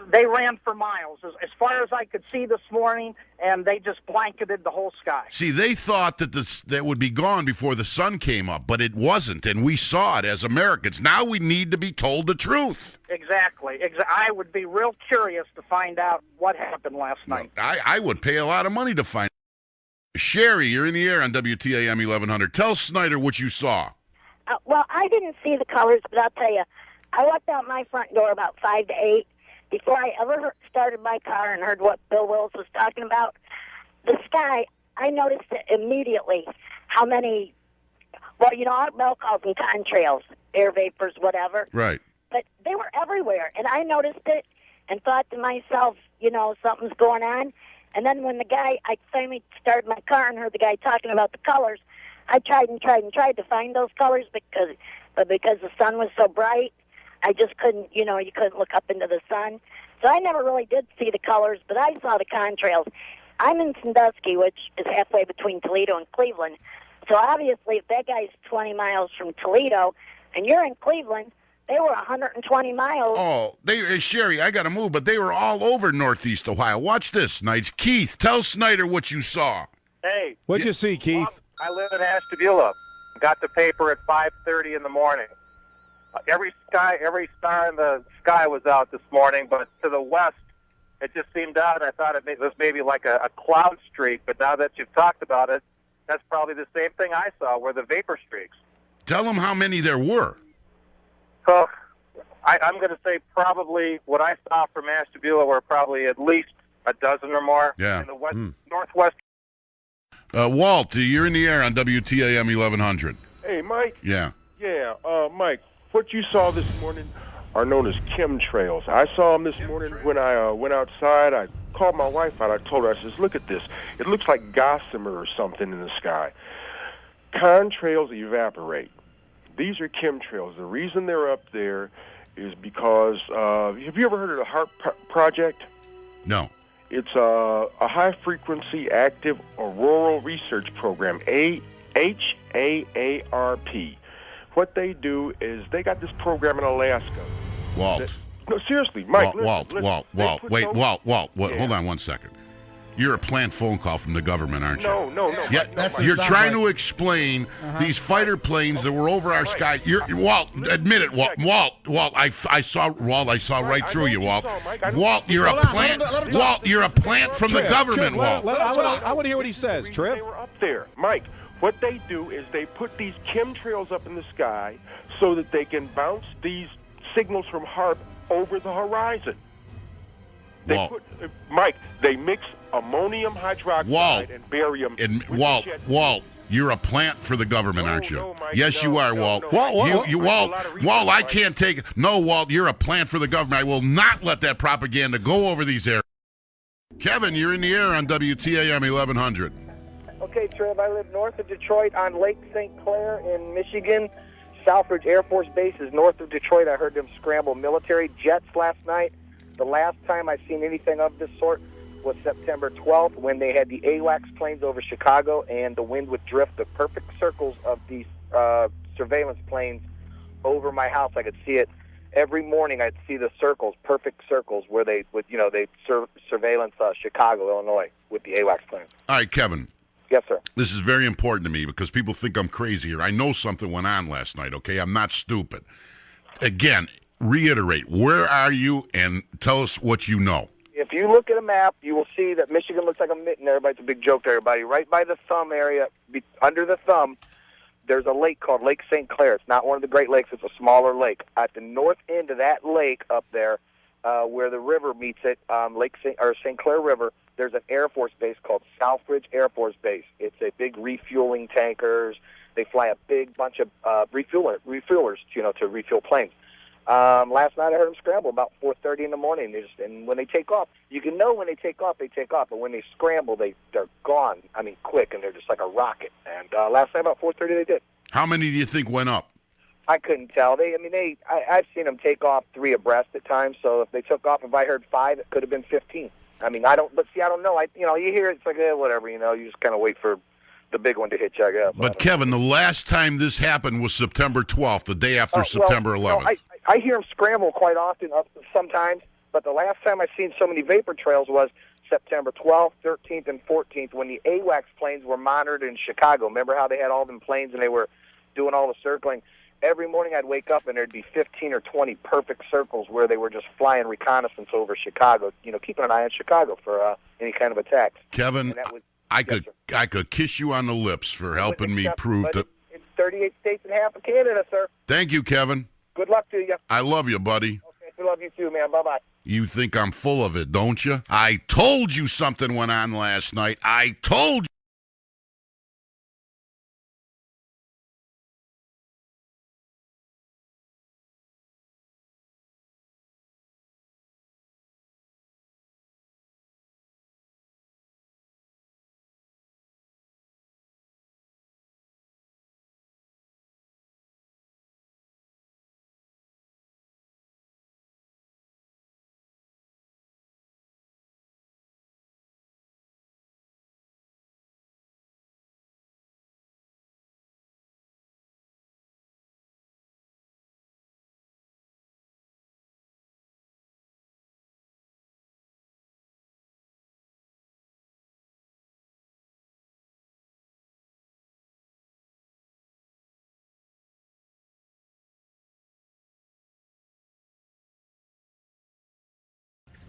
they ran for miles, as far as I could see this morning, and they just blanketed the whole sky. See, they thought that would be gone before the sun came up, but it wasn't, and we saw it as Americans. Now we need to be told the truth. Exactly. I would be real curious to find out what happened last night. I would pay a lot of money to find out. Sherry, you're in the air on WTAM 1100. Tell Snyder what you saw. Well, I didn't see the colors, but I'll tell you, I walked out my front door about 5 to 8. Before I ever started my car and heard what Bill Wills was talking about, the sky, I noticed it immediately how many, our Mel calls them contrails, air vapors, whatever. Right. But they were everywhere, and I noticed it and thought to myself, something's going on. And then when I finally started my car and heard the guy talking about the colors, I tried to find those colors because the sun was so bright, I just couldn't, you couldn't look up into the sun. So I never really did see the colors, but I saw the contrails. I'm in Sandusky, which is halfway between Toledo and Cleveland. So obviously, if that guy's 20 miles from Toledo and you're in Cleveland, they were 120 miles. Oh, Sherry, I got to move, but they were all over Northeast Ohio. Watch this, Knights. Keith, tell Snyder what you saw. Hey. What'd you see, Keith? I live in Ashtabula. Got the paper at 5:30 in the morning. Every star in the sky was out this morning, but to the west, it just seemed out. I thought it was maybe like a cloud streak, but now that you've talked about it, that's probably the same thing I saw, were the vapor streaks. Tell them how many there were. So I'm going to say probably what I saw from Ashtabula were probably at least a dozen or more in the northwest. Walt, you're in the air on WTAM 1100. Hey, Mike. Yeah. Yeah, Mike, what you saw this morning are known as chemtrails. I saw them this morning when I went outside. I called my wife out. I told her, I says, look at this. It looks like gossamer or something in the sky. Contrails evaporate. These are chemtrails. The reason they're up there is because, have you ever heard of the HAARP project? No. It's a high-frequency active auroral research program, HAARP. What they do is they got this program in Alaska. Walt. No, seriously, Mike. Walt. Hold on 1 second. You're a plant phone call from the government, aren't you? No. Yeah, you're trying to explain these fighter planes that were over our sky. Walt, admit it, Walt. Walt, I saw right through you, Walt. Walt, you're a plant. Walt, you're a plant from the government, Walt. I want to hear what he says, Tripp. They were up there, Mike. What they do is they put these chemtrails up in the sky so that they can bounce these signals from HAARP over the horizon. Mike, they mix ammonium hydroxide and barium. Walt, you're a plant for the government, aren't you? No, Mike, yes, you are, Walt. Walt, I can't take it. No, Walt, you're a plant for the government. I will not let that propaganda go over these areas. Kevin, you're in the air on WTAM 1100. Okay, Okay, Trev, I live north of Detroit on Lake St. Clair in Michigan. Southbridge Air Force Base is north of Detroit. I heard them scramble military jets last night. The last time I seen anything of this sort was September 12th when they had the AWACS planes over Chicago, and the wind would drift the perfect circles of these surveillance planes over my house. I could see it every morning. I'd see the circles, perfect circles, where they would, they surveillance Chicago, Illinois, with the AWACS planes. All right, Kevin. Yes, sir. This is very important to me because people think I'm crazy here. I know something went on last night, okay? I'm not stupid. Again, reiterate, where are you, and tell us what you know. If you look at a map, you will see that Michigan looks like a mitten. Everybody's a big joke to everybody. Right by the thumb area, under the thumb, there's a lake called Lake St. Clair. It's not one of the Great Lakes. It's a smaller lake. At the north end of that lake up there, where the river meets it, St. Clair River, there's an Air Force base called Southbridge Air Force Base. It's a big refueling tankers. They fly a big bunch of refuelers, to refuel planes. Last night I heard them scramble about 4:30 in the morning. And when they take off, you can know when they take off, but when they scramble, they're gone. I mean, quick, and they're just like a rocket. And last night about 4:30 they did. How many do you think went up? I couldn't tell. I've seen them take off 3 abreast at times. So if they took off, if I heard 5, it could have been 15. I mean, I don't know. You hear it, it's like, whatever, you just kind of wait for the big one to hit you, I guess. But, Kevin, the last time this happened was September 12th, the day after September 11th. I hear them scramble quite often sometimes, but the last time I seen so many vapor trails was September 12th, 13th, and 14th when the AWACS planes were monitored in Chicago. Remember how they had all them planes and they were doing all the circling? Every morning I'd wake up and there'd be 15 or 20 perfect circles where they were just flying reconnaissance over Chicago, keeping an eye on Chicago for any kind of attacks. Kevin, I could kiss you on the lips for helping me prove that. It's 38 states and half of Canada, sir. Thank you, Kevin. Good luck to you. I love you, buddy. Okay, we love you too, man. Bye-bye. You think I'm full of it, don't you? I told you something went on last night. I told you.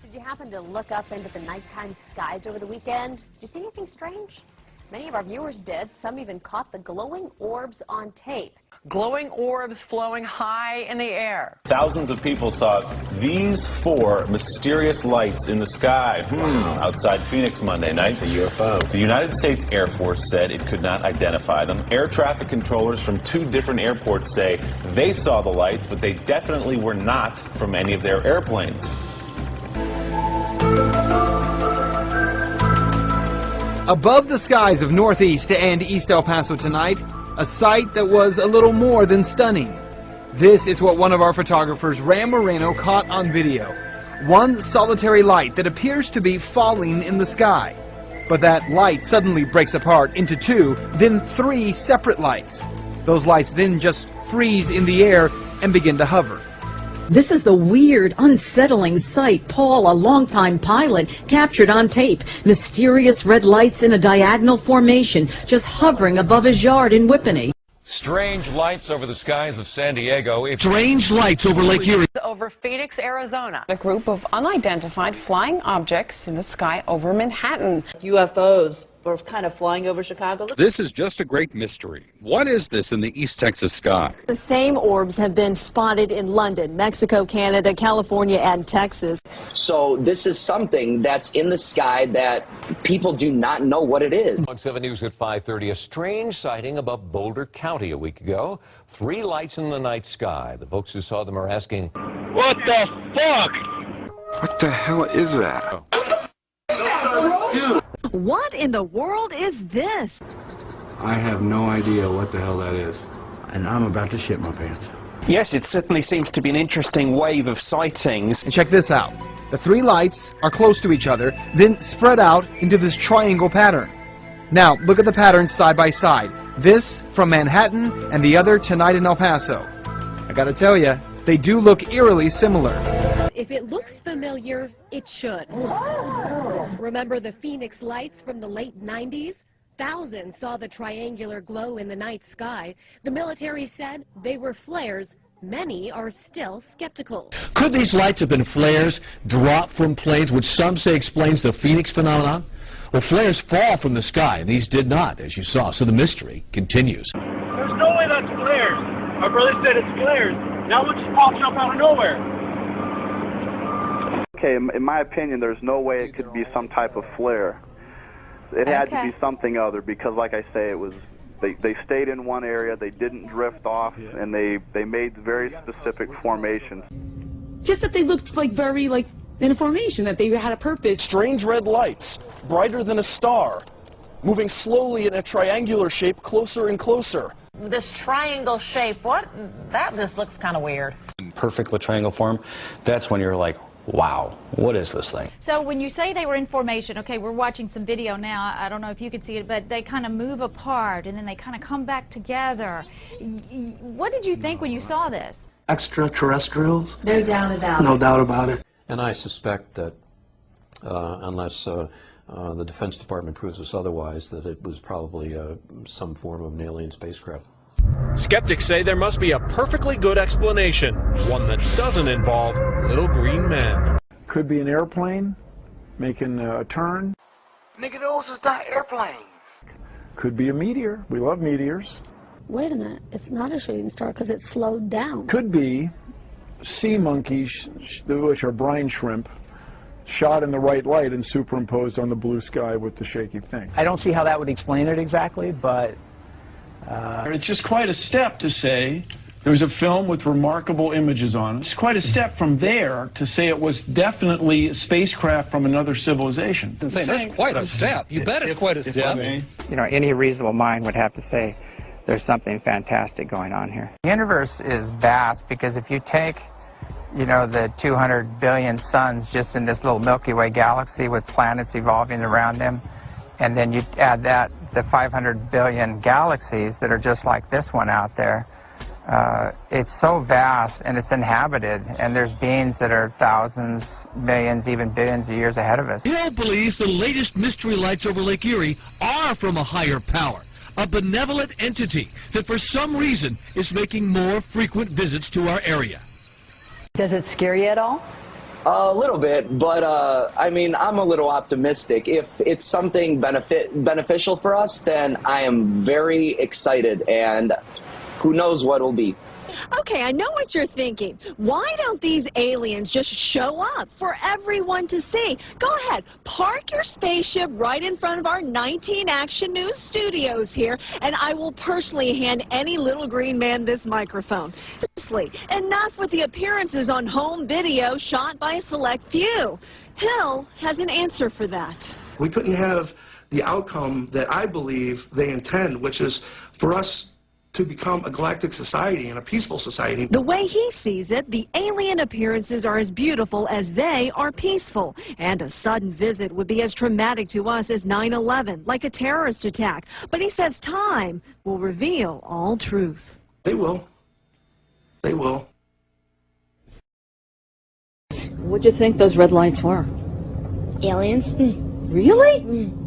Did you happen to look up into the nighttime skies over the weekend? Did you see anything strange? Many of our viewers did. Some even caught the glowing orbs on tape. Glowing orbs flowing high in the air. Thousands of people saw these 4 mysterious lights in the sky outside Phoenix Monday night. A UFO. The United States Air Force said it could not identify them. Air traffic controllers from 2 different airports say they saw the lights, but they definitely were not from any of their airplanes. Above the skies of Northeast and East El Paso tonight, a sight that was a little more than stunning. This is what one of our photographers, Ram Moreno, caught on video. One solitary light that appears to be falling in the sky. But that light suddenly breaks apart into 2, then 3 separate lights. Those lights then just freeze in the air and begin to hover. This is the weird, unsettling sight Paul, a longtime pilot, captured on tape. Mysterious red lights in a diagonal formation just hovering above his yard in Whippany. Strange lights over the skies of San Diego. Strange lights over Lake Erie. Over Phoenix, Arizona. A group of unidentified flying objects in the sky over Manhattan. UFOs were kind of flying over Chicago. This is just a great mystery. What is this in the East Texas sky? The same orbs have been spotted in London, Mexico, Canada, California, and Texas. So this is something that's in the sky that people do not know what it is. On 7 News at 5:30, a strange sighting above Boulder County a week ago. 3 lights in the night sky. The folks who saw them are asking, what the fuck? What the hell is that? What in the world is this? I have no idea what the hell that is, and I'm about to shit my pants. Yes, it certainly seems to be an interesting wave of sightings. And check this out. The three lights are close to each other, then spread out into this triangle pattern. Now, look at the patterns side by side. This from Manhattan and the other tonight in El Paso. I gotta tell you, they do look eerily similar. If it looks familiar, it should. Remember the Phoenix lights from the late 90s? Thousands saw the triangular glow in the night sky. The military said they were flares. Many are still skeptical. Could these lights have been flares dropped from planes, which some say explains the Phoenix phenomenon? Well, flares fall from the sky, and these did not, as you saw, so the mystery continues. There's no way that's flares. My brother said it's flares. Now it just pops up out of nowhere. Okay, in my opinion, there's no way it could be some type of flare. It had to be something other because, like I say, it was they stayed in one area, they didn't drift off, and they made very specific formations. Just that they looked like very in a formation, that they had a purpose. Strange red lights, brighter than a star, moving slowly in a triangular shape closer and closer. This triangle shape, that just looks kind of weird. In perfect triangle form, that's when you're like, wow, what is this thing? So when you say they were in formation, okay, we're watching some video now, I don't know if you can see it, but they kind of move apart and then they kind of come back together. What did you think when you saw this? Extraterrestrials? No doubt about it. No doubt about it. And I suspect that unless the Defense Department proves us otherwise, that it was probably some form of an alien spacecraft. Skeptics say there must be a perfectly good explanation, one that doesn't involve little green men. Could be an airplane making a turn. Nigga, those is not airplanes. Could be a meteor. We love meteors. Wait a minute, it's not a shooting star because it's slowed down. Could be sea monkeys, which are brine shrimp, shot in the right light and superimposed on the blue sky with the shaky thing. I don't see how that would explain it exactly, but it's just quite a step to say there's a film with remarkable images on it. It's quite a step from there to say it was definitely a spacecraft from another civilization. That's quite a step. You bet it's quite a step. You know, any reasonable mind would have to say there's something fantastic going on here. The universe is vast because if you take, you know, the 200 billion suns just in this little Milky Way galaxy with planets evolving around them, and then you add that the 500 billion galaxies that are just like this one out there, it's so vast and it's inhabited, and there's beings that are thousands, millions, even billions of years ahead of us. Hill believes the latest mystery lights over Lake Erie are from a higher power, a benevolent entity that for some reason is making more frequent visits to our area. Does it scare you at all? A little bit, but I mean, I'm a little optimistic. If it's something beneficial for us, then I am very excited, and who knows what it'll be. Okay, I know what you're thinking. Why don't these aliens just show up for everyone to see? Go ahead, park your spaceship right in front of our 19 Action News studios here, and I will personally hand any little green man this microphone. Seriously, enough with the appearances on home video shot by a select few. Hill has an answer for that. We couldn't have the outcome that I believe they intend, which is for us to become a galactic society and a peaceful society. The way he sees it, the alien appearances are as beautiful as they are peaceful. And a sudden visit would be as traumatic to us as 9/11, like a terrorist attack. But he says time will reveal all truth. They will. They will. What'd you think those red lights were? Aliens? Really?